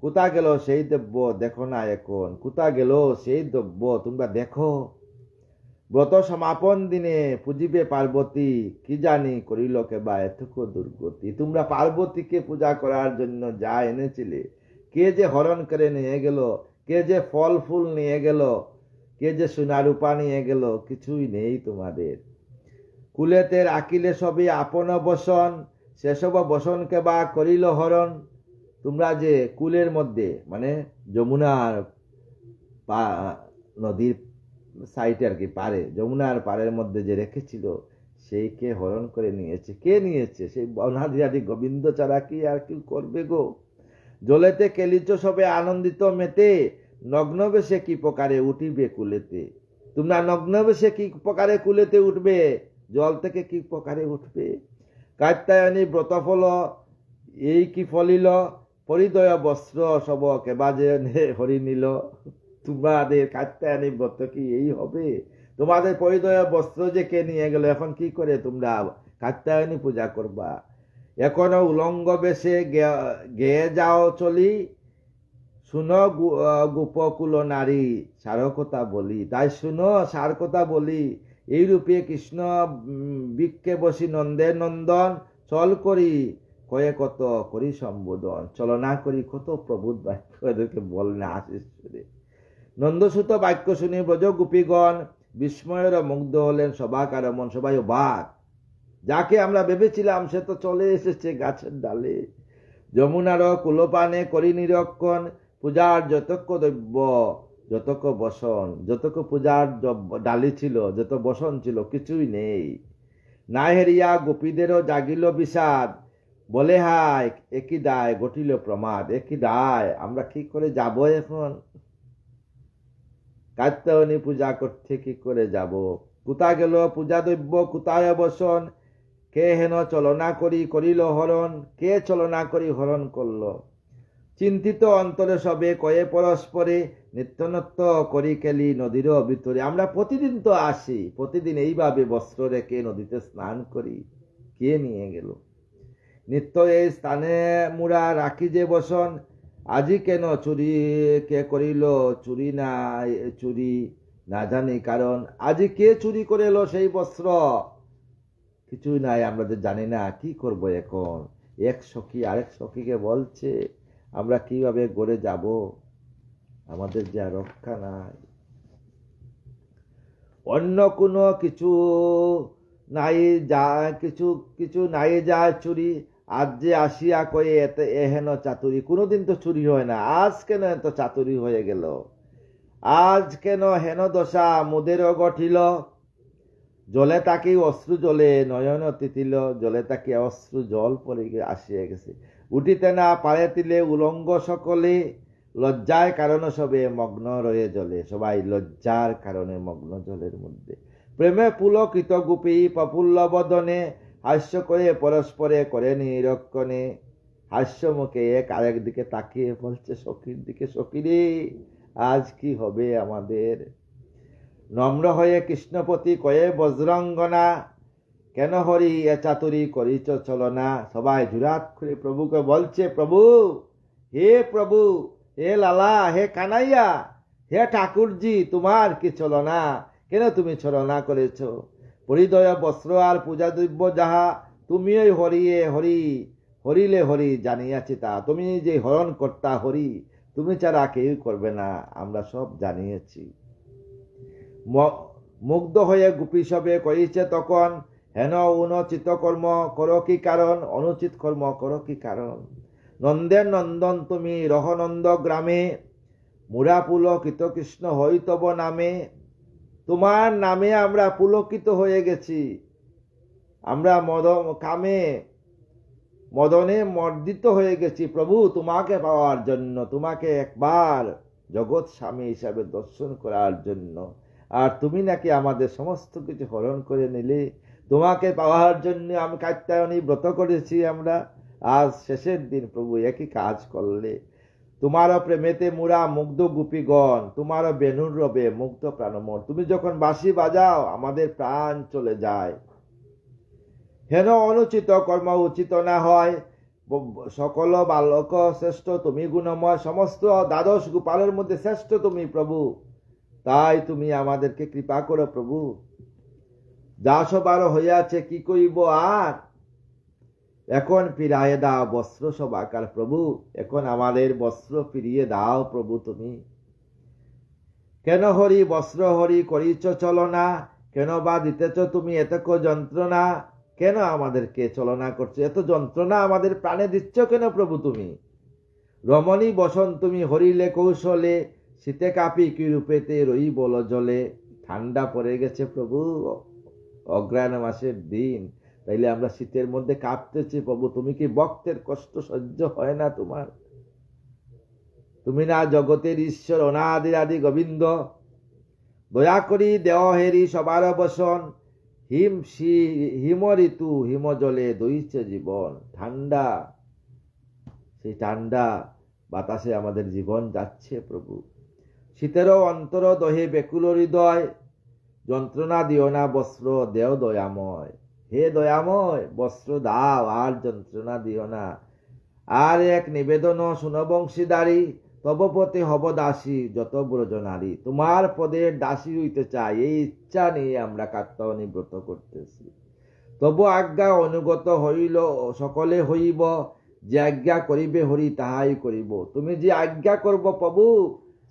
কোথা গেল সেই দ্রব্য দেখো না এখন? কোথা গেল সেই দ্রব্য তোমরা দেখো। ব্রত সমাপন দিনে পূজিবে পার্বতী, কি জানি করিল কেবা এতক দুর্গতি। তোমরা পার্বতীকে পূজা করার জন্য যা এনেছিলে, কে যে হরণ করে নিয়ে গেল, কে যে ফল ফুল নিয়ে গেল, কে যে সোনা রূপা নিয়ে গেল, কিছুই নেই তোমাদের। কুলেতে রাখিলে সবই আপন বসন, সেসব বসনকে বা করিল হরণ। তোমরা যে কুলের মধ্যে মানে যমুনার নদীর সাইডে আর কি, পারে, যমুনার পাড়ের মধ্যে যে রেখেছিল, সেই কে হরণ করে নিয়েছে? কে নিয়েছে? সেই অনাদি গোবিন্দ ছাড়া কি আর কি করবে গো? জলেতে কেলিচ সবে আনন্দিত মেতে, নগ্ন বেশে কি প্রকারে উঠিবে কুলেতে। তোমরা নগ্ন বেশে কি প্রকারে কুলেতে উঠবে? জল থেকে কি প্রকারে উঠবে? কাত্যায়নী ব্রতফল এই কি ফলিল, পরিদয় বস্ত্র সব কেবাজে হরি নিল। তোমাদের কাত্যায়নী ব্রত কি এই হবে? তোমাদের পরিদয় বস্ত্র যে কে নিয়ে গেল, এখন কি করে তোমরা কাত্যায়নী পূজা করবা? এখনো উলঙ্গ বেশে গেয়ে যাও চলি, শুনো গোপকুল নারী সার কথা বলি। তাই শুনো সার কথা বলি। এইরূপে কৃষ্ণ বিক্ষে বসি নন্দে নন্দন, চল করি কয়ে কত করি সম্বোধন। চলনা করি কত প্রভুত বাক্য এদেরকে বলনা আশিসরে। নন্দসূত বাক্য শুনি ব্রজ গোপীগণ, বিস্ময়ের মুগ্ধ হলেন সবাকার মন। সবাই অবাক, যাকে আমরা ভেবেছিলাম সে তো চলে এসেছে গাছের ডালে। যমুনার কুলপানে করি নিরক্ষণ, পূজার যতক দ্রব্য যতক বসন। যতক পূজার ডালি ছিল, যত বসন ছিল, কিছুই নেই। না হেরিয়া গোপীদেরও জাগিল বিষাদ, বলে হায় একই দায় ঘটিল প্রমাদ। একই দায়, আমরা কি করে যাব এখন? কাত্যায়নী পূজা করতে কি করে যাব? কোথা গেল পূজা দ্রব্য, কোথায় বসন? কে হেন চলনা করি করিল হরণ? কে চলনা করি হরণ করল? চিন্তিত অন্তরে সবে কয়ে পরস্পরে, নিত্যনত্য করি কেলি নদীর ভিতরে। আমরা প্রতিদিন তো আসি, প্রতিদিন এইভাবে বস্ত্র রেখে নদীতে স্নান করি। কে নিয়ে গেল? নিত্য এই স্থানে মুড়া রাখি যে বসন, আজি কেন চুরি কে করিল চুরি? না চুরি না জানি কারণ। আজি কে চুরি করে এলো সেই বস্ত্র? কিছুই নাই, আমরা যে জানি না। কি করব এখন? এক সখী আরেক সখীকে বলছে, আমরা কিভাবে গড়ে যাব? আমাদের যা রক্ষা নাই। অন্য কোনো কিছু নাই, যা কিছু কিছু নাই যায় চুরি। আজ যে আসিয়া কয়ে এতে এহেন চাতুরি। কোনোদিন তো চুরি হয় না, আজ কেন এত চাতুরি হয়ে গেল? আজ কেন হেন দশা মুদেরও গঠিল? জলে তাকে অশ্রু জলে নয়ন তিতিল। জলে তাকে অশ্রু জল পড়ে আসিয়া গেছে। উঠিতে না পারে তিলে উলঙ্গ সকলে, লজ্জায় কারণ সবে মগ্ন রয়ে জলে। সবাই লজ্জার কারণে মগ্ন জলের মধ্যে। প্রেমে পুলকিত গোপী প্রফুল্ল বদনে, হাস্য করে পরস্পরে করে নিরক্ষণে। হাস্য মুখে এক আরেক দিকে তাকিয়ে বলছে সখীর দিকে, সখী রে আজ কি হবে আমাদের? নম্র হয়ে কৃষ্ণপতি কয়ে বজ্রঙ্গনা, কেন হরি এ চাতুরি করিছ চলনা। সবাই জুরাত করে প্রভুকে বলছে, প্রভু, হে প্রভু, হে লালা, হে কানাইয়া, হে ঠাকুরজি, তোমার কি চলনা? কেন তুমি ছলনা করেছ? পরিদয় বস্ত্র আর পূজা দ্রব্য যাহা, তুমিই হরিয়ে হরি, হরিলে হরি জানিয়াছি তা। তুমি যে হরণ কর্তা হরি, তুমি ছাড়া কেউ করবে না, আমরা সব জানিয়েছি। মুগ্ধ হয়ে গোপী সবে কইছে তখন, হেন অনুচিত কর্ম করো কি কারণ? অনুচিত কর্ম করো কি কারণ? নন্দের নন্দন তুমি রহনন্দ গ্রামে, মুড়া পুলকিত কৃষ্ণ হইতব নামে। তোমার নামে আমরা পুলকিত হয়ে গেছি। আমরা কামে মদনে মর্দিত হয়ে গেছি প্রভু তোমাকে পাওয়ার জন্য, তোমাকে একবার জগৎ স্বামী হিসাবে দর্শন করার জন্য। আর তুমি নাকি আমাদের সমস্ত কিছু হরণ করে নিলে। তোমাকে পাওয়ার জন্য আমি কাত্যায়নী ব্রত করেছি আমরা। আজ শেষের দিন প্রভু একই কাজ করলে। তোমারও প্রেমেতে মুড়া মুগ্ধ গোপীগণ, তোমারও বেনুর রবে মুগ্ধ প্রাণমন। তুমি যখন বাঁশি বাজাও আমাদের প্রাণ চলে যায়। হেন অনুচিত কর্ম উচিত না হয়, সকল বালক শ্রেষ্ঠ তুমি গুণময়। সমস্ত দ্বাদশ গোপালের মধ্যে শ্রেষ্ঠ তুমি প্রভু। তাই তুমি আমাদেরকে কৃপা করো প্রভু। যা সবার হইয়াছে কি কইব আর, এখন ফিরাইয়ে দাও বস্ত্র সবাকার প্রভু। এখন আমাদের বস্ত্র ফিরিয়ে দাও প্রভু তুমি। কেন হরি বস্ত্র হরি করিছ চলনা, কেন বা দিতেছ তুমি এতক যন্ত্রণা? কেন আমাদেরকে চলনা করছো, এত যন্ত্রণা আমাদের প্রাণে দিচ্ছ কেন প্রভু তুমি? রমণী বসন তুমি হরিলে কৌশলে, শীতে কাপি কি রূপেতে রই বল জলে। ঠান্ডা পড়ে গেছে প্রভু, অগ্রহায়ণ মাসের দিন, তাইলে আমরা শীতের মধ্যে কাঁপতেছি প্রভু। তুমি কি ভক্তের কষ্ট সহ্য হয় না তোমার? তুমি না জগতের ঈশ্বর অনাদির আদি গোবিন্দ? দয়া করি দেহ হেরি সবার বসন, হিম ঋতু হিম জলে দইছে জীবন। ঠান্ডা, সেই ঠান্ডা বাতাসে আমাদের জীবন যাচ্ছে প্রভু। শীতেরও অন্তর দহে বেকুল হৃদয়, যন্ত্রণা দিও না বস্ত্র দেও দয়াময়। হে দয়াময়, বস্ত্র দাও আর যন্ত্রণা দিও না। আর এক নিবেদন শুনো বংশীদারি, তব পথে হব দাসী যত ব্রজ নারী। তোমার পদের দাসী হইতে চাই, এই ইচ্ছা নিয়ে আমরা কাত্যায়নী ব্রত করতেছি। তবু আজ্ঞা অনুগত হইল সকলে হইব, যে আজ্ঞা করিবে হরি তাহাই করিব। তুমি যে আজ্ঞা করব প্রভু,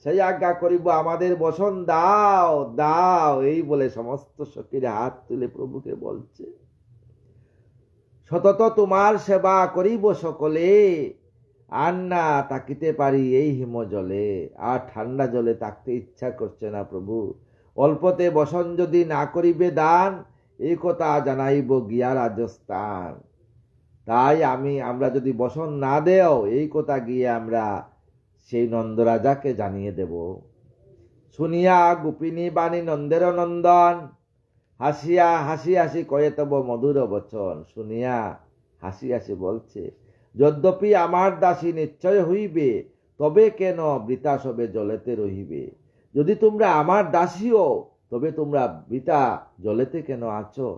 সেই আজ্ঞা করিব। আমাদের বসন দাও দাও, এই বলে সমস্ত সখীরা হাত তুলে প্রভুকে বলছে। সতত তোমার সেবা করিব সকলে, আর না তাকিতে পারি এই হিম জলে। আর ঠান্ডা জলে থাকতে ইচ্ছা করছে না প্রভু। অল্পতে বসন যদি না করিবে দান, এই কথা জানাইব গিয়া রাজস্থান। তাই আমরা যদি বসন না দেও, এই কথা গিয়ে আমরা সেই নন্দরাজাকে জানিয়ে দেব। শুনিয়া গোপিনী বাণী নন্দের নন্দন, হাসিয়া হাসি হাসি কয়ে তব মধুর বচন। শুনিয়া হাসি হাসি বলছে, যদ্যপি আমার দাসী নিশ্চয় হইবে, তবে কেন বৃথা সবে জলেতে রহিবে? যদি তোমরা আমার দাসীও, তবে তোমরা বৃথা জলেতে কেন আছো?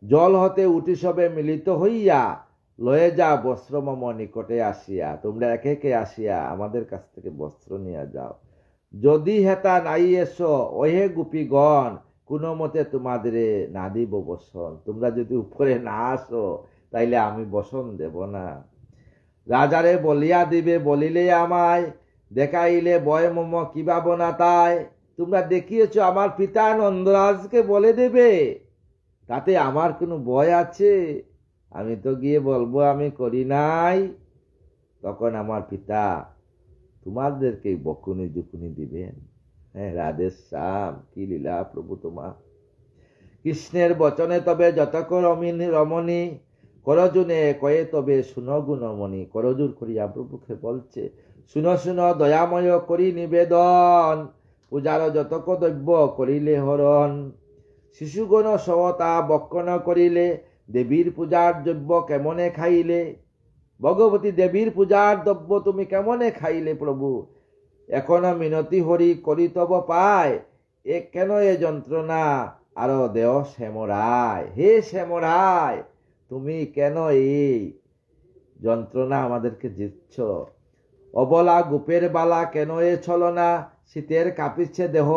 জল হতে উঠি সবে মিলিত হইয়া, লয়ে যা বস্ত্র মম নিকটে আসিয়া। তোমরা একে একে আসিয়া আমাদের কাছ থেকে বস্ত্র নিয়ে যাও। যদি হেতা নাই এসো ওহে গোপীগণ, কোনো মতে তোমাদের না দিব বসন। তোমরা যদি উপরে না আসো, তাইলে আমি বসন দেব না। রাজারে বলিয়া দিবে বলিলে আমায়, দেখাইলে বয় মম কি ভাবনা তাই। তোমরা দেখিয়েছ আমার পিতা নন্দরাজকে বলে দেবে, তাতে আমার কোনো ভয় আছে? আমি তো গিয়ে বলবো আমি করি নাই, তখন আমার পিতা তোমাদেরকে বকুনি জুকুনি দিবেন। হ্যাঁ, রাধে শ্যাম, কি লীলা প্রভু তোমার। কৃষ্ণের বচনে তবে যতক রমণী, করজুনে কয়ে তবে শুনো গুণমণি। করজুর করিয়া প্রভুকে বলছে, শুনো শুনো দয়াময় করি নিবেদন, পূজার যতক দ্রব্য করিলে হরণ। শিশুগণ সহতা বক্ষণ করিলে, দেবীর পূজার দ্রব্য কেমনে খাইলে? ভগবতী দেবীর পূজার দ্রব্য তুমি কেমনে খাইলে প্রভু? এখনো মিনতি হরি করি তব পায়, কেন এ যন্ত্রণা আরো দেহ শ্যামরায়। হে শ্যামরায়, তুমি কেন এই যন্ত্রণা আমাদেরকে দিচ্ছ? অবলা গোপের বালা কেন এ ছলনা, শীতের কাঁপিচ্ছে দেহ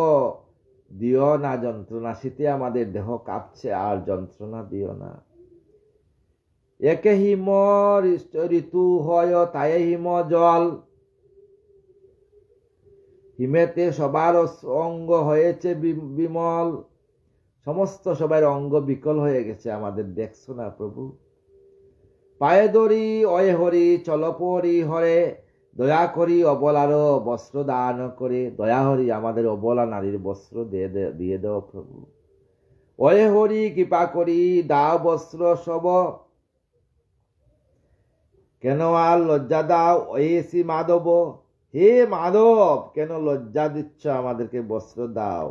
দিও না যন্ত্রণা। শীতে আমাদের দেহ কাঁপছে, আর যন্ত্রণা দিও না। একে হিম ঋতু হয় তাই হিম জল, হিমেতে সবার অঙ্গ হয়েছে বিমল। সমস্ত সবার অঙ্গ বিকল হয়ে গেছে আমাদের, দেখছো না প্রভু? পায়ে দড়ি অয়ে হরি চলপরি হরে, দয়া করি অবলারও বস্ত্র দান করে। দয়া হরি আমাদের অবলা নারীর বস্ত্র দিয়ে দাও প্রভু। অয়ে হরি কৃপা করি দাও বস্ত্র সব, কেন আর লজ্জা দাও ওয়েসি মাধব। হে মাধব, কেন লজ্জা দিচ্ছ আমাদেরকে? বস্ত্র দাও।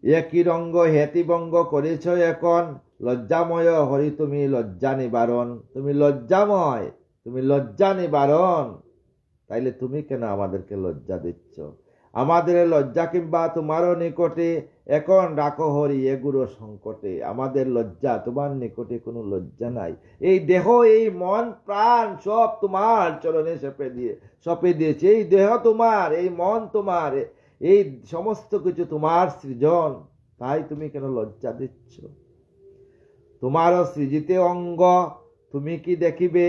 একই রঙ্গ হেতিবঙ্গ করেছ এখন, লজ্জাময় হরি তুমি লজ্জা নিবারণ। তুমি লজ্জাময়, তুমি লজ্জা নিবারণ, তাইলে তুমি কেন আমাদেরকে লজ্জা দিচ্ছ? আমাদের লজ্জা কিংবা তোমারও নিকটে, এখন রাখো হরি এগুলো সংকটে। আমাদের লজ্জা, তোমার নিকটে কোনো লজ্জা নাই। এই দেহ এই মন প্রাণ সব তোমার চরণে সঁপে দিয়েছে। এই দেহ তোমার, এই মন তোমার, এই সমস্ত কিছু তোমার সৃজন, তাই তুমি কেন লজ্জা দিচ্ছ? তোমারও সৃজিতে অঙ্গ তুমি কি দেখিবে,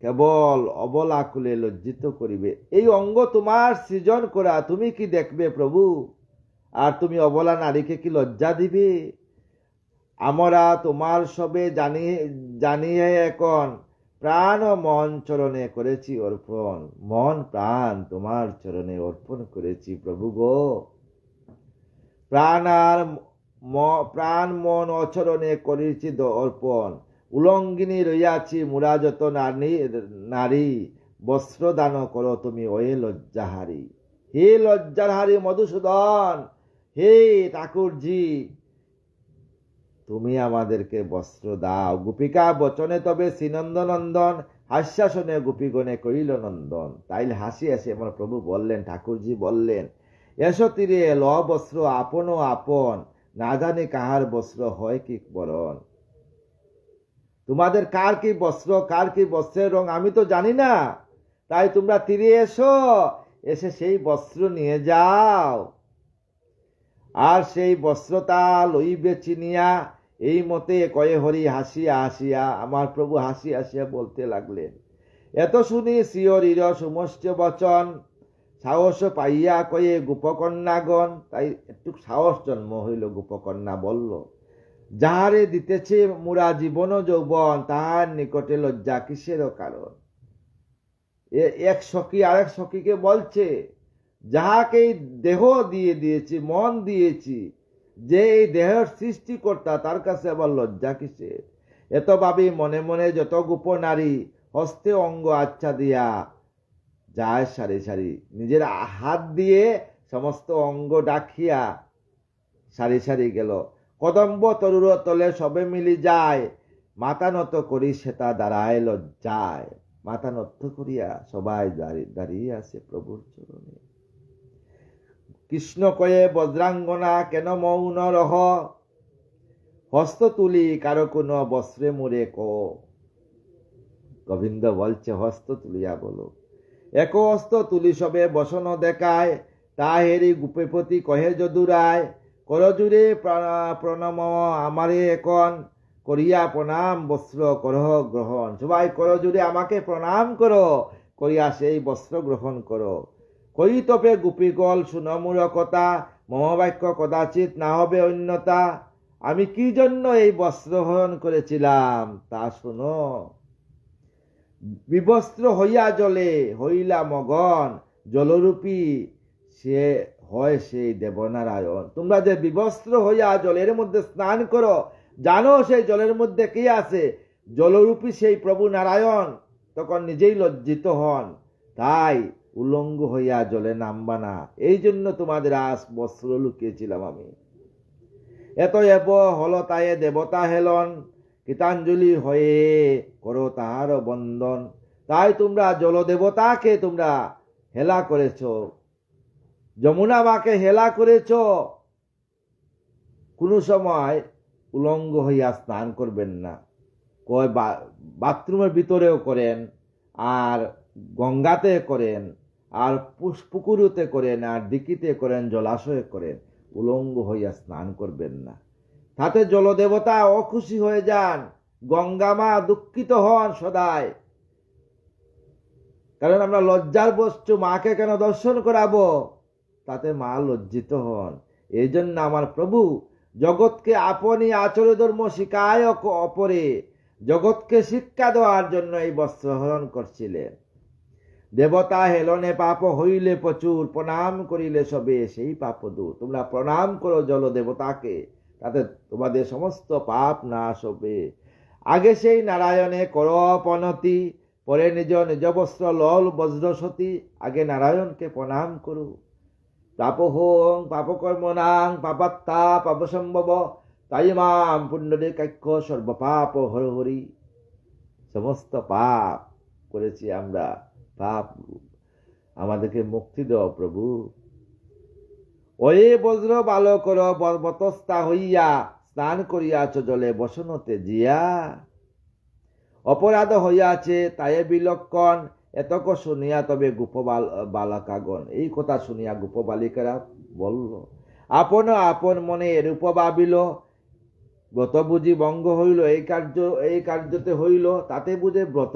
কেবল অবলা খুলে লজ্জিত করিবে। এই অঙ্গ তোমার সৃজন করা, তুমি কি দেখবে প্রভু? আর তুমি অবলা নারীকে কি লজ্জা দিবে? আমরা তোমার সবে জানিয়ে এখন প্রাণ ও মন চরণে করেছি অর্পণ। মন প্রাণ তোমার চরণে অর্পণ করেছি প্রভু গো। প্রাণ মন অচরণে করেছি অর্পণ। উলঙ্গিনী রইয়াছি মুরা যত নারী, বস্ত্র দান করো তুমি ওয়ে লজ্জাহারি। হে লজ্জাহারি মধুসূদন, হে ঠাকুরজি, তুমি আমাদেরকে বস্ত্র দাও। গোপিকা বচনে তবে শ্রীনন্দনন্দন, হাস্যাসনে গোপীগণে করিল নন্দন। তাইলে হাসি হাসি আমার প্রভু বললেন, ঠাকুরজি বললেন, এসো তীরে ল বস্ত্র আপন আপন, না জানি কাহার বস্ত্র হয় কি বরণ। তোমাদের কার কি বস্ত্র, কার কি বস্ত্রের রং আমি তো জানি না, তাই তোমরা তীরে এসো, এসে সেই বস্ত্র নিয়ে যাও। আর সেই বস্ত্রতা লইবে চিনিয়া, এই মতে কয়ে হরি হাসিয়া হাসিয়া। আমার প্রভু হাসি হাসিয়া বলতে লাগলেন। এত শুনি শিয়রির সমস্ত বচন, সাহস পাইয়া কয়ে গোপকন্যাগণ। তাই একটু সাহস জন্ম হইল, গোপকন্যা বলল, যাহারে দিতেছে মুরা জীবন যৌবন, তাহার নিকটে লজ্জা কিসের কারণ। এক সখী আরেক সখীকে বলছে, যাহাকে দেহ দিয়ে দিয়েছি, মন দিয়েছি, যে এই দেহের সৃষ্টিকর্তা, তার কাছে আবার লজ্জা কিসের। এত ভাবি মনে মনে যত গোপ নারী, হস্তে অঙ্গ আচ্ছা দিয়া যায় সারি সারি। নিজের হাত দিয়ে সমস্ত অঙ্গ ডাকিয়া সারি সারি গেল। কদম্ব তরুর তলে সবে মিলি যায়, মাথা নত করি সেটা দাঁড়ায় লজ্জায়। মাথা নত করিয়া সবাই দাঁড়িয়ে আছে প্রভুর চরণে। কৃষ্ণ কয়ে বজ্রাঙ্গনা কেন মৌন রহ, হস্ত তুলি কারো কোন বস্ত্রে মুরে ক। গোবিন্দ বলছে, হস্ত তুলিয়া বলো। এক হস্ত তুলি সবে বসন দেখায়, তা হেরি গুপেপতি কহে যদুরায়। করজুরে প্রণাম আমারে এখন, করিয়া প্রণাম বস্ত্র করহ গ্রহণ। সবাই করজুরে আমাকে প্রণাম করো, করিয়া সেই বস্ত্র গ্রহণ করো। কই তবে গোপীগল সুনমূর কথা, মমবাক্য কদাচিৎ না হবে অন্যতা। আমি কি জন্য এই বস্ত্র হরণ করেছিলাম তা শুনো। বিবস্ত্র হইয়া জলে হইলা মগন, জলরূপী সে হয় সেই দেবনারায়ণ। তোমরা যে বিবস্ত্র হইয়া জলের মধ্যে স্নান করো, জানো সেই জলের মধ্যে কি আছে? জলরূপী সেই প্রভু নারায়ণ। তখন নিজেই লজ্জিত হন, তাই উলঙ্গ হইয়া জলে নামবা না, এই জন্য তোমাদের আজ বস্ত্র লুকিয়েছিলাম আমি। এত এব হল তায়ে দেবতা হেলন, গীতাঞ্জলি হয়ে করো তাহার বন্দন। তাই তোমরা জলদেবতাকে তোমরা হেলা করেছ, যমুনা মাকে হেলা করেছ। কোনো সময় উলঙ্গ হইয়া স্নান করবেন না। কয় বাথরুমের ভিতরেও করেন, আর গঙ্গাতে করেন, আর পুকুরতে করেন, আর দিকিতে করেন, জলাশয়ে করেন। উলঙ্গ হইয়া স্নান করবেন না, তাতে জলদেবতা অখুশি হয়ে যান, গঙ্গা মা দুঃখিত হন সদাই। কারণ আমরা লজ্জার বস্তু, মাকে কেন দর্শন করাবো, তাতে মা লজ্জিত হন। এই জন্য আমার প্রভু জগৎকে আপনি আচরে ধর্ম শিখায় অপরে, জগৎকে শিক্ষা দেওয়ার জন্য এই বস্ত্র হরণ করছিলেন। দেবতা হেলনে পাপ হইলে প্রচুর, প্রণাম করিলে সবে সেই পাপ দূর। তোমরা প্রণাম করো জল দেবতাকে, তাতে তোমাদের সমস্ত পাপ নাশ হবে। আগে সেই নারায়ণে কর পনতি, পরে নিজ নিজ বস্ত্র লল বজ্রসতী। আগে নারায়ণকে প্রণাম করো। পাপহং পাপকর্মণাং পাপাত্তা পাপসম্ভব, তাই মাম পুণ্ডরীকাক্ষ সর্বপাপ হর হরি। সমস্ত পাপ করেছি আমরা, পাপ আমাদেরকে মুক্তি দাও প্রভু। ওয়ে বজ্র বালো কর বতস্তা হইয়া, স্নান করিয়াছ জলে বসনতে জিয়া। অপরাধ হইয়াছে তাই বিলক্ষণ, এতক শুনিয়া তবে গোপ বালকাগণ। এই কথা শুনিয়া গোপ বালিকারা বলল, আপন আপন মনে এরূপ ভাবিল, ব্রত বুঝি ভঙ্গ হইল, এই কার্যতে হইল, তাতে বুঝে ব্রত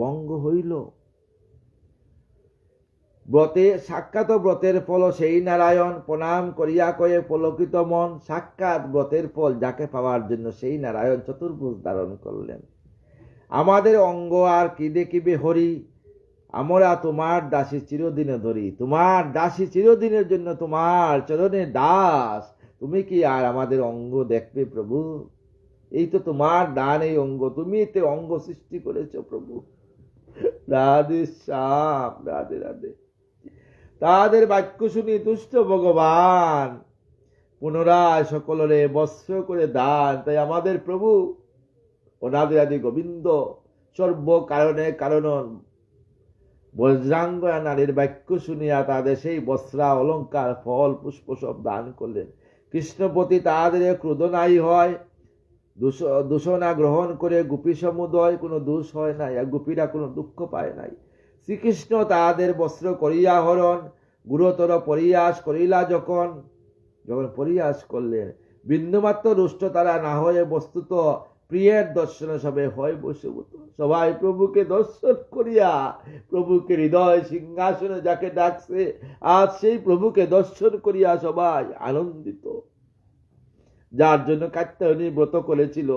ভঙ্গ হইল। ব্রতে সাক্ষাৎ ব্রতের ফল সেই নারায়ণ, প্রণাম করিয়া কয়ে পুলকিত মন। সাক্ষাৎ ব্রতের ফল যাকে পাওয়ার জন্য সেই নারায়ণ চতুর্ভুজ ধারণ করলেন। আমাদের অঙ্গ আর কি দেখিবে হরি, আমরা তোমার দাসী চিরদিনে ধরি। তোমার দাসী চিরদিনের জন্য, তোমার চরণের দাস। তুমি কি আর আমাদের অঙ্গ দেখবে প্রভু? এই তো তোমার দান, এই অঙ্গ, তুমি এতে অঙ্গ সৃষ্টি করেছো প্রভু। রাধে শ্যাম, রাধে রাধে। তাদের বাক্য শুনি দুষ্ট ভগবান পুনরায় সকলরে বস্ত্র করে দান। তাই আমাদের প্রভু অনাদি আদি গোবিন্দ সর্ব কারণে কারণ বজ্রাঙ্গয়া নারীর বাক্য শুনিয়া তাদের সেই বস্ত্রা অলঙ্কার ফল পুষ্প সব দান করলেন। কৃষ্ণপতি তাদের ক্রোধ নাই হয়, দূষণা গ্রহণ করে গোপী সমুদয় কোনো দোষ হয় নাই, আর গোপীরা কোনো দুঃখ পায় নাই। শ্রীকৃষ্ণ তাদের বস্ত্র করিয়া হরণ, গুরুতর পরিহাস করিলা যখন পরিহাস করলেন, বিন্দুমাত্র রুষ্ট তারা না হয়ে বস্তুত প্রিয়ের দর্শনে সবে হয় বসীভূত। সবাই প্রভুকে দর্শন করিয়া, প্রভুকে হৃদয় সিংহাসনে যাকে ডাকছে, আজ সেই প্রভুকে দর্শন করিয়া সবাই আনন্দিত। যার জন্য কাত্যায়নী ব্রত করেছিল,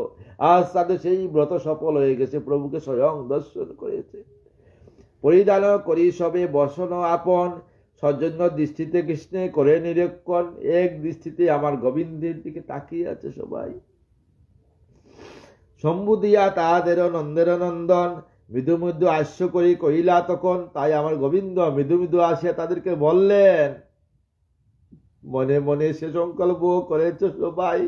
আজ তাদের সেই ব্রত সফল হয়ে গেছে, প্রভুকে স্বয়ং দর্শন করেছে। পরিধান করি সবে বসন আপন, সৌজন্য দৃষ্টিতে কৃষ্ণে করে নিরীক্ষণ। এক দৃষ্টিতে আমার গোবিন্দের দিকে তাকিয়ে আছে সবাই। শম্ভু দিয়া তাহাদের নন্দের নন্দন, মৃদু মৃদু হাস্য করি কহিলা তখন। তাই আমার গোবিন্দ মৃদু মৃদু আসিয়া তাদেরকে বললেন, মনে মনে সে সংকল্প করেছ সবাই,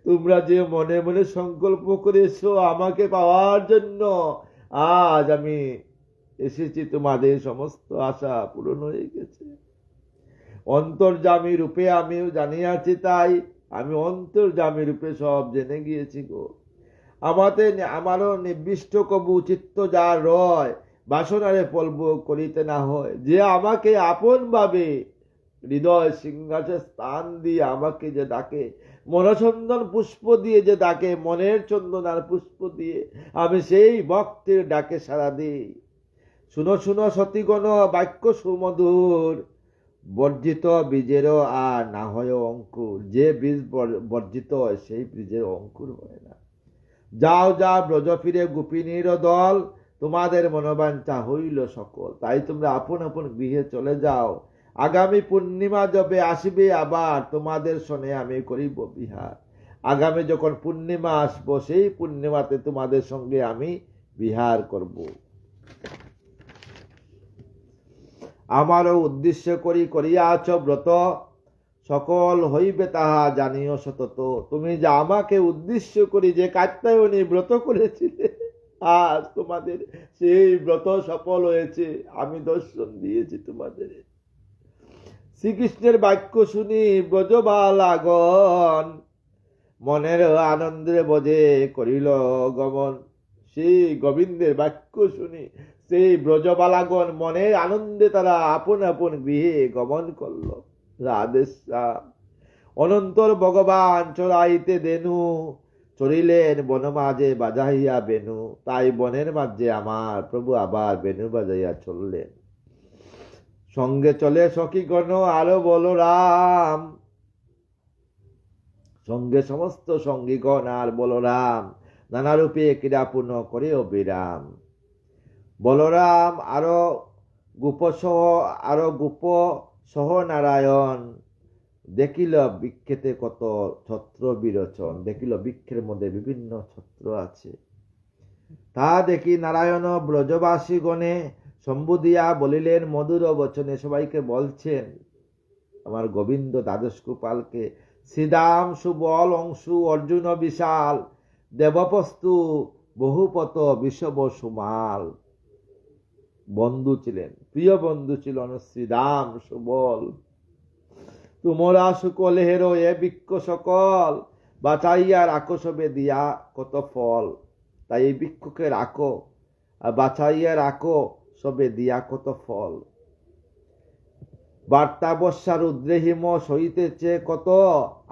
তোমরা যে মনে মনে সংকল্প করেছো আমাকে পাওয়ার জন্য, আজ আমি এসেছি, তোমাদের সমস্ত আশা পূরণ হয়ে গেছে। অন্তর্যামী রূপে আমিও জানিয়াছি, তাই আমি অন্তর্যামী রূপে সব জেনে গিয়েছি গো। আমারও নির্দিষ্ট কবু চিত্ত যা রয়, বাসনারে ফলব করিতে না হয়। যে আমাকে আপন ভাবে হৃদয় সিংহাসনে স্থান দিয়ে আমাকে যে ডাকে, মনচন্দন পুষ্প দিয়ে যে ডাকে, মনের চন্দন আর পুষ্প দিয়ে আমি সেই ভক্তের ডাকে সাড়া দিই। শুনো শুনো সতীগণ বাক্য সুমধুর, বর্জিত বীজেরও আর না হয় অঙ্কুর। যে বীজ বর্জিত হয় সেই বীজের অঙ্কুর হয় না। যাও যাও ব্রজ ফিরে গোপিনীর দল, তোমাদের মনোবাঞ্ছা হইল সকল। তাই তোমরা আপন আপন গৃহে চলে যাও। আগামী পূর্ণিমা যবে আসবে আবার তোমাদের সনে আমি করিব বিহার। আগামী যখন পূর্ণিমা আসবো, সেই পূর্ণিমাতে তোমাদের সঙ্গে আমি বিহার করব। আমারও উদ্দেশ্য করিয়াছ ব্রত, সকল হইবে তাহা জানিও সতত। তুমি যে আমাকে উদ্দেশ্য করি যে কাত্যায়নী ব্রত করেছিলে, আজ তোমাদের সেই ব্রত সফল হয়েছে, আমি দর্শন দিয়েছি তোমাদের। শ্রীকৃষ্ণের বাক্য শুনি ব্রজবালাগণ, মনের আনন্দের বোঝে করিল গমন। সেই গোবিন্দের বাক্য শুনি সেই ব্রজবালাগণ মনের আনন্দে তারা আপন আপন গৃহে গমন করল। রাধেশ্যাম। অনন্তর ভগবান চড়াইতে দেনু, চড়িলেন বন মাঝে বাজাইয়া বেনু। তাই বনের মাঝে আমার প্রভু আবার বেনু বাজাইয়া চললেন। সঙ্গে চলে সখীগণ আরো বলরাম, সঙ্গে সমস্ত সঙ্গীগণ আর বলরাম, নানারূপে ক্রীড়াপূর্ণ করে অবিরাম। বলরাম আরো গোপ সহ নারায়ণ, দেখিল বৃক্ষেতে কত ছত্র বিরোচন। দেখিল বৃক্ষের মধ্যে বিভিন্ন ছত্র আছে। তা দেখি নারায়ণ ব্রজবাসী গণে শম্ভু দিয়া বলিলেন মধুর বচনে। সবাইকে বলছেন আমার গোবিন্দ দ্বাদশ গোপালকে, শ্রীদাম সুবল অংশু অর্জুন বিশাল, দেবপস্তু বহুপত বিষব সুমাল। বন্ধু ছিলেন, প্রিয় বন্ধু ছিলেন শ্রীরাম সুবল। তোমরা সকল হেরো এ বৃক্ষ সকল, বাঁচাইয়া রাখো সবে দিয়া কত ফল। তাই এই বৃক্ষকে রাখো আর বাঁচাইয়া রাখো সবে দিয়া কত ফল। বার্তা বর্ষা রুদ্রে হিম সইতেছে কত,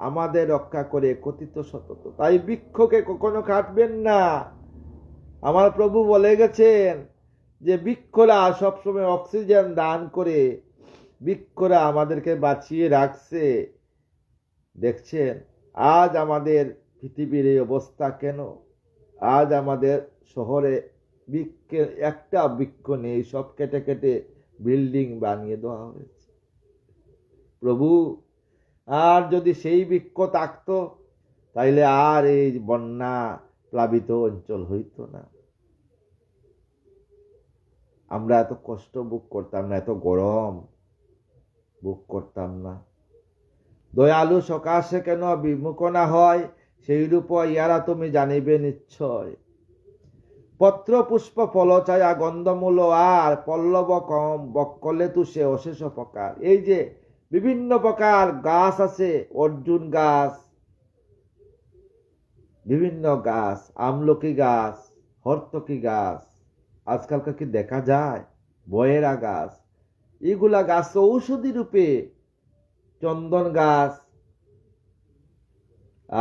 আমাদের রক্ষা করে কথিত সতত। তাই বৃক্ষকে কখনো কাটবেন না। আমার প্রভু বলে গেছেন যে বৃক্ষরা সবসময় অক্সিজেন দান করে, বৃক্ষরা আমাদেরকে বাঁচিয়ে রাখছে। দেখছেন আজ আমাদের পৃথিবীর এই অবস্থা কেন? আজ আমাদের শহরে বৃক্ষের একটা বৃক্ষ নেই, সব কেটে কেটে বিল্ডিং বানিয়ে দেওয়া হয়েছে। প্রভু আর যদি সেই বৃক্ষ থাকতো তাইলে আর এই বন্যা প্লাবিত অঞ্চল হইতো না। আমরা এত কষ্ট ভোগ করতাম না, এত গরম ভোগ করতাম না। দয়ালু সকাশে কেন বিমুখ না হয়, সেই রূপ ইয়ারা তুমি জানিবে নিশ্চয়। পত্র পুষ্প ফল ছায়া গন্ধমূল আর পল্লব কম বক্কলে তুষে অশেষ প্রকার। এই যে বিভিন্ন প্রকার গাছ আছে, অর্জুন গাছ, বিভিন্ন গাছ, আমলকি গাছ, হর্তকি গাছ, আজকালকার কি দেখা যায়? বয়েরা গাছ, এগুলা গাছ ঔষধি রূপে, চন্দন গাছ,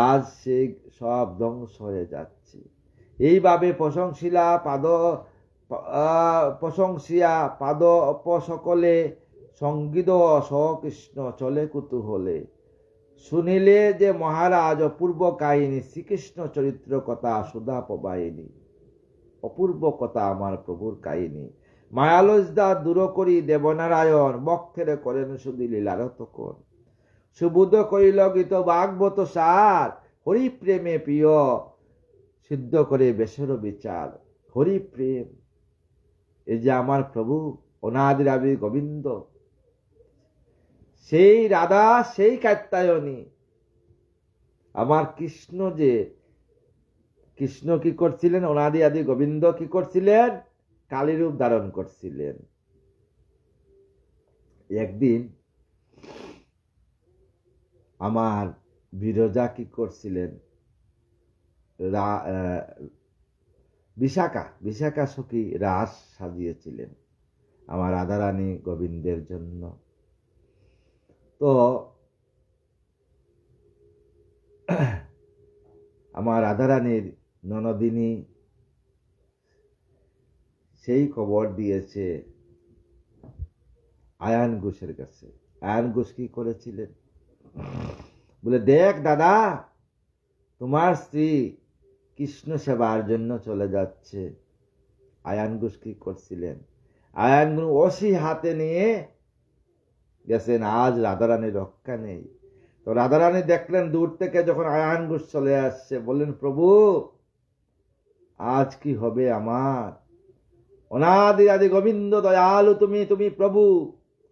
আজ সেই সব ধ্বংস হয়ে যাচ্ছে। এইভাবে প্রশংসিয়া পাদ সকলে সঙ্গীত সকৃষ্ণ চলে কুতূহলে। শুনিলে যে মহারাজ অপূর্ব কাহিনী, শ্রীকৃষ্ণ চরিত্র কথা সুধা প্রবাহিনী। অপূর্ব কথা আমার প্রভুর কাহিনী। মায়ালজদা দূর করি দেবনারায়ণ, বক্ষেরে করেন শুধু লীলারতকর। সুবোধ করিল গীত ভাগবত সার, হরি প্রেমে প্রিয় সিদ্ধ করে বেসর বিচার। হরি প্রেম, এই যে আমার প্রভু অনাদি আদি গোবিন্দ, সেই রাধা, সেই কাত্যায়নী। আমার কৃষ্ণ যে, কৃষ্ণ কি করছিলেন? অনাদি আদি গোবিন্দ কি করছিলেন? কালী রূপ ধারণ করছিলেন। একদিন আমার বিরজা কি করছিলেন? বিশাখা সখী রাস সাজিয়েছিলেন আমার রাধারানী গোবিন্দের জন্য। তো আমার রাধারানীর ননদিনী সেই খবর দিয়েছে আয়ান ঘোষের কাছে। আয়ান ঘোষ কি করেছিলেন? বলে, দেখ দাদা, তোমার স্ত্রী কৃষ্ণ সেবার জন্য চলে যাচ্ছে। আয়ান ঘোষ কি করছিলেন? আয়ান ঘোষ অসি হাতে নিয়ে গেছেন, আজ রাধারানীর রক্ষা নেই। তো রাধারানী দেখলেন দূর থেকে যখন আয়ান ঘোষ চলে আসছে, বললেন, প্রভু আজ কি হবে আমার? অনাদি আদি গোবিন্দ দয়ালু তুমি, তুমি প্রভু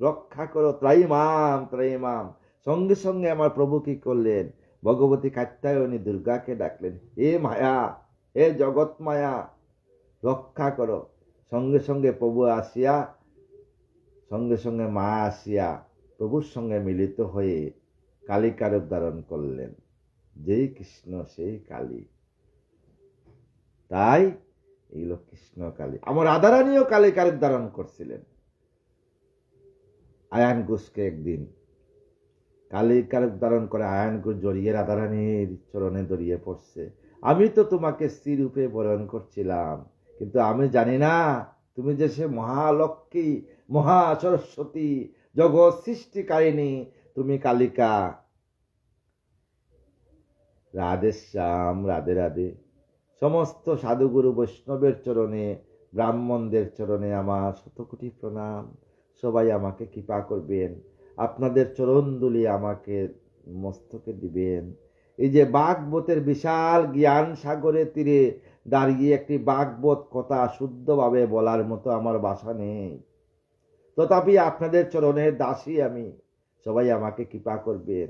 রক্ষা করো, ত্রাইমাম ত্রাইমাম। সঙ্গে সঙ্গে আমার প্রভু কি করলেন? ভগবতী কাত্যায়নী দুর্গাকে ডাকলেন, হে মায়া, হে জগৎ মায়া, রক্ষা করো। সঙ্গে সঙ্গে প্রভু আসিয়া, সঙ্গে সঙ্গে মা আসিয়া প্রভুর সঙ্গে মিলিত হয়ে কালিকা রূপ ধারণ করলেন। যেই কৃষ্ণ সেই কালী। তাই এইগুলো কৃষ্ণ কালী। আমার রাধারানীও কালিকা রূপ ধারণ করছিলেন। আয়ান ঘোষকে একদিন কালিকা রূপ ধারণ করে আয়ান ঘোষ জড়িয়ে রাধারানীর চরণে জড়িয়ে পড়ছে। আমি তো তোমাকে স্ত্রী রূপে বরণ করছিলাম, কিন্তু আমি জানি না তুমি যে সে মহালক্ষ্মী, মহা সরস্বতী, জগৎ সৃষ্টিকারিণী, তুমি কালিকা। রাধে শ্যাম, রাধে রাধে। সমস্ত সাধুগুরু বৈষ্ণবের চরণে, ব্রাহ্মণদের চরণে আমার শতকোটি প্রণাম। সবাই আমাকে কৃপা করবেন, আপনাদের চরণধুলি আমাকে মস্তকে দিবেন। এই যে ভাগবতের বিশাল জ্ঞান সাগরের তীরে দাঁড়িয়ে একটি ভাগবত কথা শুদ্ধভাবে বলার মতো আমার ভাষা নেই, তথাপি আপনাদের চরণের দাসী আমি। সবাই আমাকে কৃপা করবেন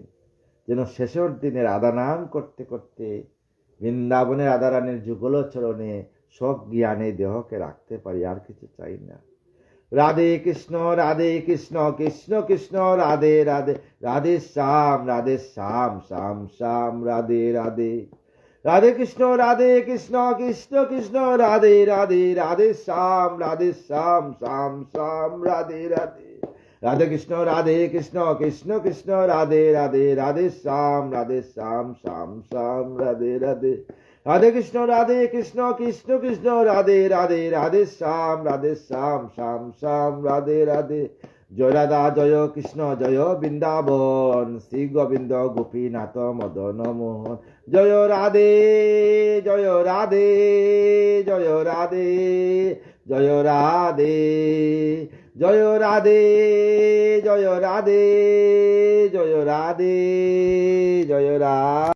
যেন শেষের দিনে রাধা নাম করতে করতে বৃন্দাবনের রাধারানীর যুগল চরণে সব জ্ঞানে দেহকে রাখতে পারি, আর কিছু চাই না। রাধে কৃষ্ণ কৃষ্ণ কৃষ্ণ রাধে রাধে, রাধে শ্যাম শ্যাম শ্যাম রাধে রাধে। রাধে কৃষ্ণ কৃষ্ণ কৃষ্ণ রাধে রাধে, রাধে শ্যাম শ্যাম শ্যাম রাধে রাধে। রাধে কৃষ্ণ কৃষ্ণ কৃষ্ণ রাধে রাধে রাধে শ্যাম শ্যাম শ্যাম রাধে রাধে রাধে কৃষ্ণ কৃষ্ণ কৃষ্ণ রাধে রাধে রাধে শ্যাম শ্যাম শ্যাম রাধে রাধে জয় রাধা জয় কৃষ্ণ জয় বৃন্দাবন শ্রী গোবিন্দ গোপীনাথ মদন মোহন জয় রাধে জয় রাধে জয় রাধে জয় রাধে জয় রাধে জয় রাধে জয় রাধে জয় রাধে